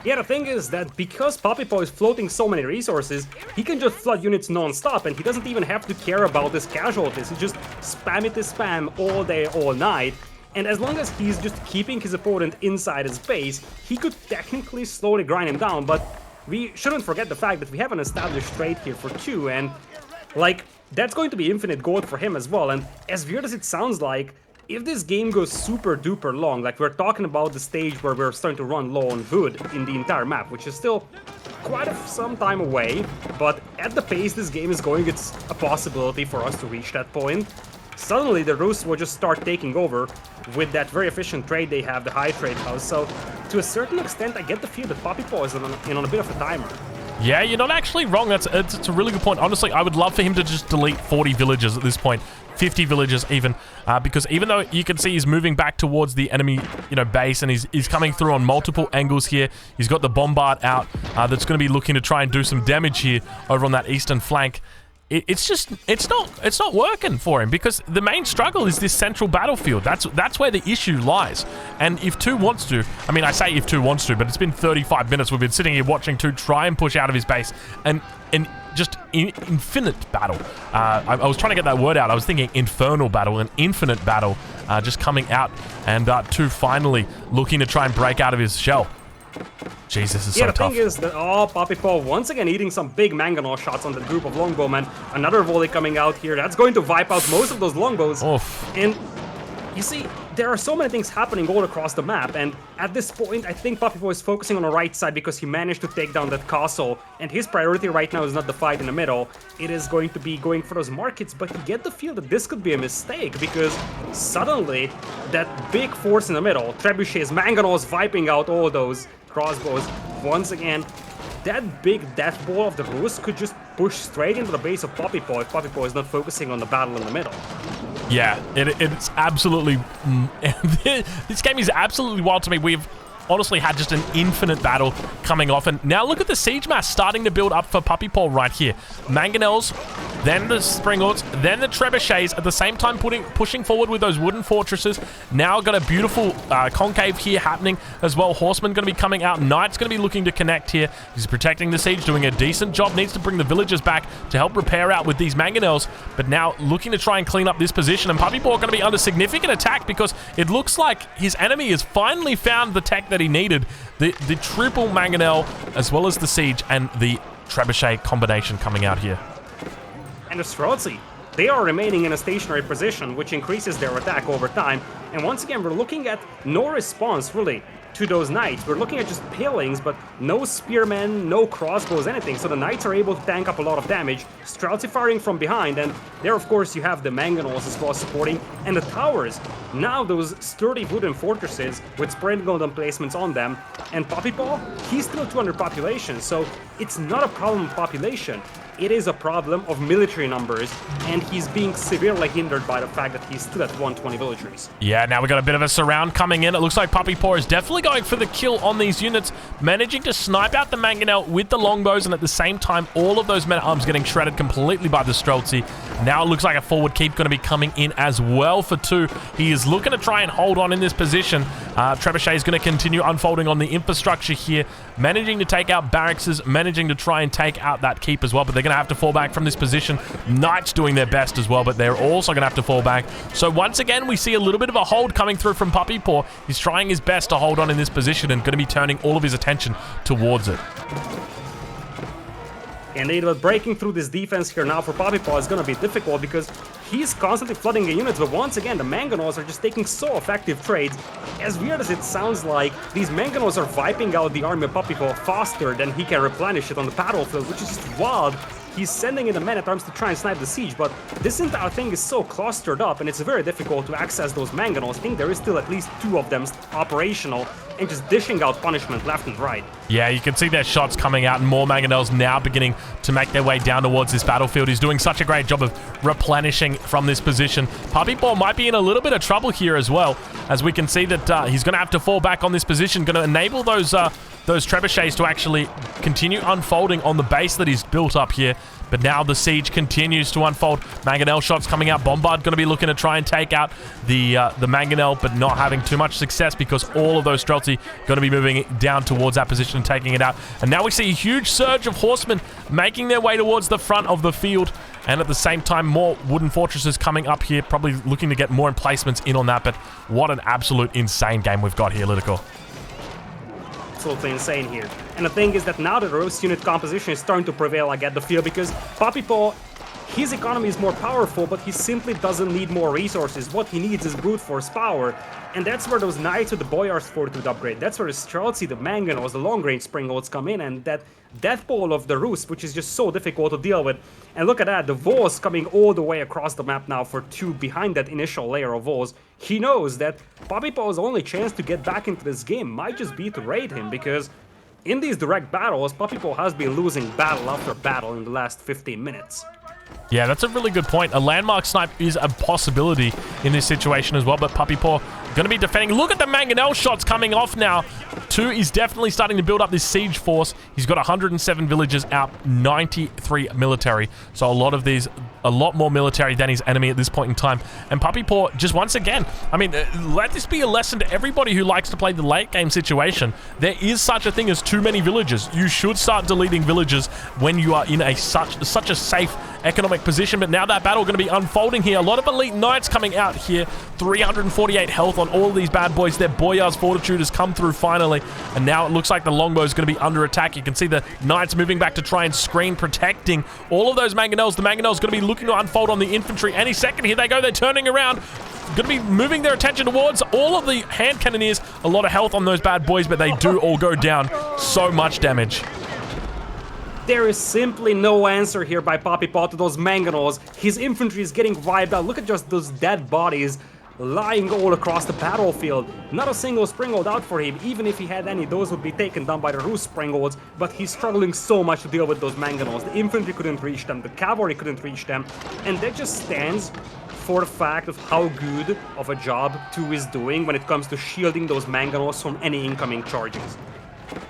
S2: Yeah, the thing is that because Puppy Paw is floating so many resources, he can just flood units non-stop, and he doesn't even have to care about his casualties. He just spam it to spam all day, all night. And as long as he's just keeping his opponent inside his base, he could technically slowly grind him down, but we shouldn't forget the fact that we have an established trade here for 2, and like, that's going to be infinite gold for him as well. And as weird as it sounds like, if this game goes super duper long, like we're talking about the stage where we're starting to run low on wood in the entire map, which is still quite some time away, but at the pace this game is going, it's a possibility for us to reach that point. Suddenly the Rus will just start taking over with that very efficient trade they have, the high trade house. So to a certain extent, I get the feel that Puppy Paw is in on a bit of a timer.
S1: Yeah, you're not actually wrong. It's a really good point. Honestly, I would love for him to just delete 40 villages at this point. 50 villages even, because even though you can see he's moving back towards the enemy, base, and he's coming through on multiple angles here. He's got the Bombard out that's going to be looking to try and do some damage here over on that eastern flank. It's not working for him, because the main struggle is this central battlefield. That's where the issue lies. And if 2 wants to, I mean, I say if 2 wants to, but it's been 35 minutes. We've been sitting here watching 2 try and push out of his base, and just infinite battle. I was trying to get that word out. I was thinking infernal battle, an infinite battle just coming out, and 2 finally looking to try and break out of his shell. Jeez, this is so tough.
S2: Yeah, the thing is that, Puppy Paw once again eating some big Mangonel shots on the group of Longbowmen. Another volley coming out here. That's going to wipe out most of those Longbows.
S1: Oof.
S2: And you see, there are so many things happening all across the map, and at this point, I think Puppy Paw is focusing on the right side because he managed to take down that castle, and his priority right now is not the fight in the middle. It is going to be going for those markets, but you get the feel that this could be a mistake, because suddenly, that big force in the middle, Trebuchets, Mangonels wiping out all those crossbows, once again, that big death ball of the Rus could just push straight into the base of Puppy Paw if Puppy Paw is not focusing on the battle in the middle.
S1: Yeah, it's absolutely... this game is absolutely wild to me. We've honestly had just an infinite battle coming off, and now look at the siege mass starting to build up for Puppy Paw right here. Mangonels, then the Springalds, then the Trebuchets, at the same time pushing forward with those wooden fortresses. Now got a beautiful concave here happening as well. Horseman going to be coming out. Knight's going to be looking to connect here. He's protecting the siege, doing a decent job. Needs to bring the villagers back to help repair out with these Mangonels, but now looking to try and clean up this position, and Puppy Paw going to be under significant attack because it looks like his enemy has finally found the tech that he needed. The triple Mangonel, as well as the siege and the Trebuchet combination coming out here.
S2: And the Streltsy, they are remaining in a stationary position, which increases their attack over time. And once again, we're looking at no response, really, to those knights. We're looking at just palings, but no spearmen, no crossbows, anything. So the knights are able to tank up a lot of damage. Streltsy firing from behind, and there, of course, you have the Mangonels as well supporting, and the towers. Now those sturdy wooden fortresses with Springalds emplacements on them. And Puppy Paw, he's still 200 population, so it's not a problem with population. it is a problem of military numbers, and he's being severely hindered by the fact that he's still at 120 villagers.
S1: Yeah, now we got a bit of a surround coming in. It looks like Puppy Paw is definitely going for the kill on these units, managing to snipe out the Mangonel with the longbows, and at the same time, all of those men-at-arms getting shredded completely by the Streltsy. Now it looks like a forward keep going to be coming in as well for 2. He is looking to try and hold on in this position. Trebuchet is going to continue unfolding on the infrastructure here, managing to take out barracks, managing to try and take out that keep as well, but they're going to have to fall back from this position. Knights doing their best as well, but they're also going to have to fall back. So once again, we see a little bit of a hold coming through from Puppy Paw. He's trying his best to hold on in this position and going to be turning all of his attention towards it.
S2: Indeed, but breaking through this defense here now for Puppy Paw is going to be difficult because he's constantly flooding the units, but once again, the Mangonels are just taking so effective trades. As weird as it sounds like, these Mangonels are wiping out the army of Puppy Paw faster than he can replenish it on the battlefield, which is just wild. He's sending in the men-at-arms to try and snipe the siege, but this entire thing is so clustered up, and it's very difficult to access those Mangonels. I think there is still at least 2 of them operational, and just dishing out punishment left and right.
S1: Yeah, you can see their shots coming out, and more Mangonels now beginning to make their way down towards this battlefield. He's doing such a great job of replenishing from this position. Puppy Paw might be in a little bit of trouble here as well, as we can see that he's going to have to fall back on this position, going to enable those trebuchets to actually continue unfolding on the base that he's built up here. But now the siege continues to unfold. Mangonel shots coming out. Bombard going to be looking to try and take out the Mangonel, but not having too much success because all of those Streltsy going to be moving down towards that position and taking it out. And now we see a huge surge of horsemen making their way towards the front of the field. And at the same time, more wooden fortresses coming up here, probably looking to get more emplacements in on that. But what an absolute insane game we've got here, Lidicor.
S2: Absolutely insane here. And the thing is that now the Rus unit composition is starting to prevail at the field because Puppy Paw, his economy is more powerful, but he simply doesn't need more resources. What he needs is brute force power. And that's where those Knights with the Boyar's Fortitude upgrade, that's where the Streltsy, the Mangonels, the long-range Springolds come in, and that death ball of the Rus, which is just so difficult to deal with. And look at that, the Vols coming all the way across the map now for 2 behind that initial layer of Vols. He knows that Puppy Paw's only chance to get back into this game might just be to raid him, because in these direct battles, Puppy Paw has been losing battle after battle in the last 15 minutes.
S1: Yeah, that's a really good point. A landmark snipe is a possibility in this situation as well, but Puppy Paw going to be defending. Look at the Mangonel shots coming off now. 2 is definitely starting to build up this siege force. He's got 107 villagers out, 93 military. So a lot more military than his enemy at this point in time. And Puppy Paw, just once again, I mean, let this be a lesson to everybody who likes to play the late game situation. There is such a thing as too many villagers. You should start deleting villagers when you are in such a safe economic position. But now that battle going to be unfolding here. A lot of elite knights coming out here. 348 health on all of these bad boys. Their Boyar's Fortitude has come through finally. And now it looks like the longbow is going to be under attack. You can see the knights moving back to try and screen, protecting all of those Mangonels. The Mangonels going to be looking to unfold on the infantry any second. Here they go. They're turning around. Going to be moving their attention towards all of the hand cannoneers. A lot of health on those bad boys, but they do all go down. So much damage.
S2: There is simply no answer here by Puppy Paw to those Mangonels. His infantry is getting wiped out. Look at just those dead bodies lying all across the battlefield. Not a single Springold out for him. Even if he had any, those would be taken down by the Rus Springolds, but he's struggling so much to deal with those Mangonels. The infantry couldn't reach them, the cavalry couldn't reach them, and that just stands for the fact of how good of a job 2 is doing when it comes to shielding those Mangonels from any incoming charges.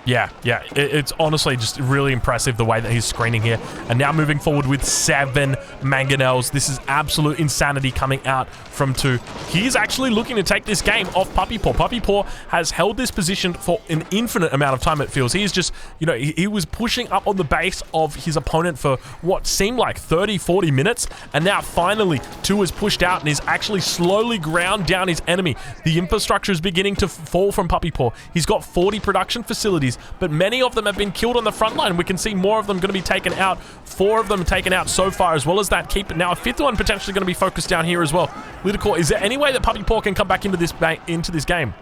S1: Yeah, it's honestly just really impressive the way that he's screening here. And now moving forward with 7 Mangonels. This is absolute insanity coming out from 2. He's actually looking to take this game off Puppy Paw. Puppy Paw has held this position for an infinite amount of time, it feels. He's just, you know, he was pushing up on the base of his opponent for what seemed like 30, 40 minutes. And now finally 2 is pushed out and is actually slowly ground down his enemy. The infrastructure is beginning to fall from Puppy Paw. He's got 40 production facilities, but many of them have been killed on the front line. We can see more of them going to be taken out. 4 of them taken out so far, as well as that keep. Now a 5th one potentially going to be focused down here as well. Lidicor, is there any way that Puppy Paw can come back into this game?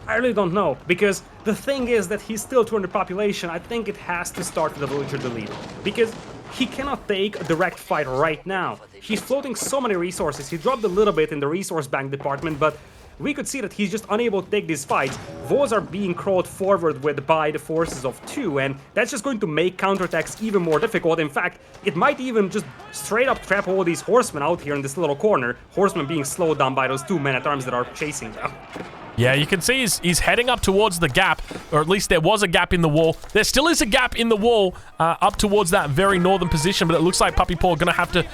S2: I really don't know, because the thing is that he's still 200 population. I think it has to start with a villager delete, because he cannot take a direct fight right now. He's floating so many resources. He dropped a little bit in the resource bank department, but we could see that he's just unable to take these fights. Vols are being crawled forward with by the forces of 2, and that's just going to make counterattacks even more difficult. In fact, it might even just straight up trap all these horsemen out here in this little corner. Horsemen being slowed down by those 2 men-at-arms that are chasing them.
S1: Yeah, you can see he's heading up towards the gap, or at least there was a gap in the wall. There still is a gap in the wall up towards that very northern position, but it looks like Puppy Paw are going to have to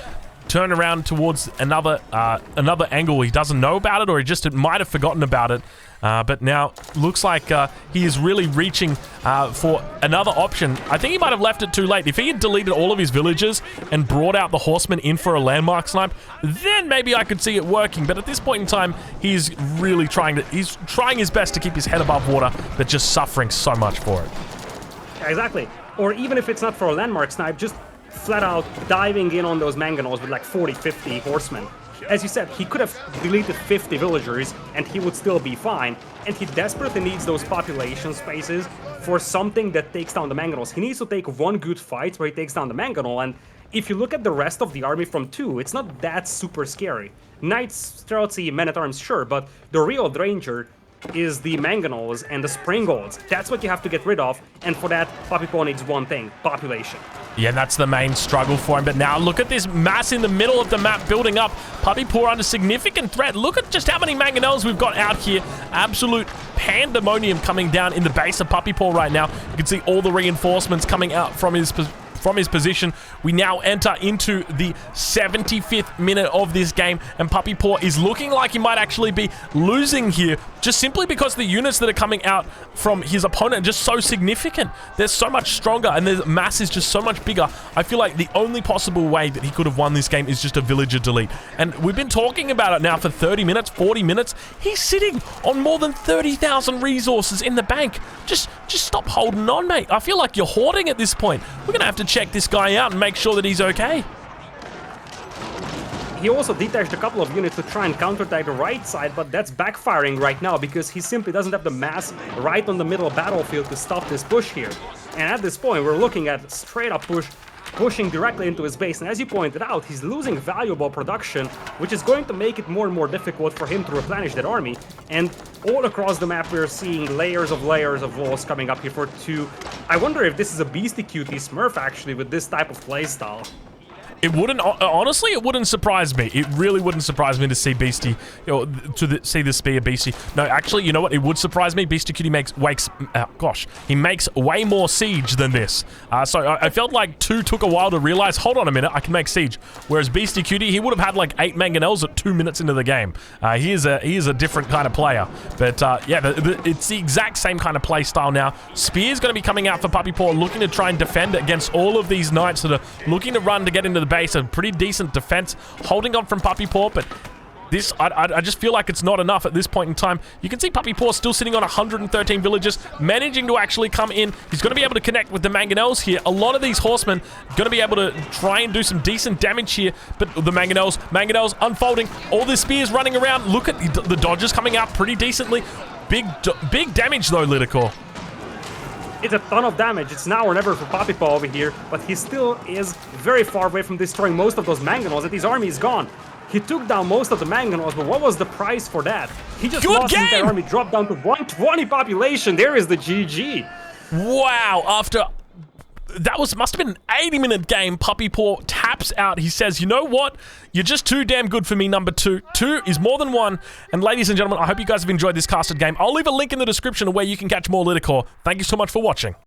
S1: turn around towards another angle. He doesn't know about it, or he just might have forgotten about it. But now looks like he is really reaching for another option. I think he might have left it too late. If he had deleted all of his villagers and brought out the horsemen in for a landmark snipe, then maybe I could see it working. But at this point in time, he's really trying his best to keep his head above water, but just suffering so much for it.
S2: Exactly. Or even if it's not for a landmark snipe, just flat out diving in on those mangonels with like 40-50 horsemen. As you said, he could have deleted 50 villagers and he would still be fine, and he desperately needs those population spaces for something that takes down the mangonels. He needs to take one good fight where he takes down the mangonel, and if you look at the rest of the army from 2, it's not that super scary. Knights, Streltsy, men-at-arms, sure, but the real danger is the mangonels and the springolds. That's what you have to get rid of, and for that, Puppy Paw needs one thing: population.
S1: Yeah, that's the main struggle for him. But now look at this mass in the middle of the map building up. Puppy Paw under significant threat. Look at just how many mangonels we've got out here. Absolute pandemonium coming down in the base of Puppy Paw right now. You can see all the reinforcements coming out from his position. We now enter into the 75th minute of this game, and Puppy Paw is looking like he might actually be losing here, just simply because the units that are coming out from his opponent are just so significant. They're so much stronger, and the mass is just so much bigger. I feel like the only possible way that he could have won this game is just a villager delete. And we've been talking about it now for 30 minutes, 40 minutes. He's sitting on more than 30,000 resources in the bank. Just stop holding on, mate. I feel like you're hoarding at this point. We're going to have to check this guy out and make sure that he's okay.
S2: He also detached a couple of units to try and counterattack the right side, but that's backfiring right now because he simply doesn't have the mass right on the middle battlefield to stop this push here. And at this point, we're looking at straight up pushing directly into his base. And as you pointed out, he's losing valuable production, which is going to make it more and more difficult for him to replenish that army. And all across the map, we're seeing layers of walls coming up here for 2. I wonder if this is a Beastie Cutie Smurf, actually, with this type of playstyle.
S1: It wouldn't, honestly, it wouldn't surprise me. It really wouldn't surprise me to see Beastie, see this be a Beastie. No, actually, you know what? It would surprise me. Beastie Cutie makes way more siege than this. So I felt like 2 took a while to realize, hold on a minute, I can make siege. Whereas Beastie Cutie, he would have had like 8 mangonels at 2 minutes into the game. He is a different kind of player. But yeah, it's the exact same kind of play style now. Spear's going to be coming out for Puppy Paw, looking to try and defend against all of these knights that are looking to run to get into the base. A pretty decent defense holding on from Puppy Paw, but this, I just feel like it's not enough at this point in time. You can see Puppy Paw still sitting on 113 villagers, managing to actually come in. He's going to be able to connect with the mangonels here. A lot of these horsemen going to be able to try and do some decent damage here, but the mangonels unfolding. All the spears running around. Look at the dodges coming out pretty decently. Big damage though, Lidakor.
S2: It's a ton of damage. It's now or never for Puppy Paw over here, but he still is very far away from destroying most of those mangonels, and his army is gone. He took down most of the mangonels, but what was the price for that? He just lost his entire army, dropped down to 120 population. There is the GG.
S1: Wow, after... That must have been an 80-minute game. Puppy Paw taps out. He says, you know what? You're just too damn good for me, number 2. 2 is more than 1. And ladies and gentlemen, I hope you guys have enjoyed this casted game. I'll leave a link in the description of where you can catch more Lidakor. Thank you so much for watching.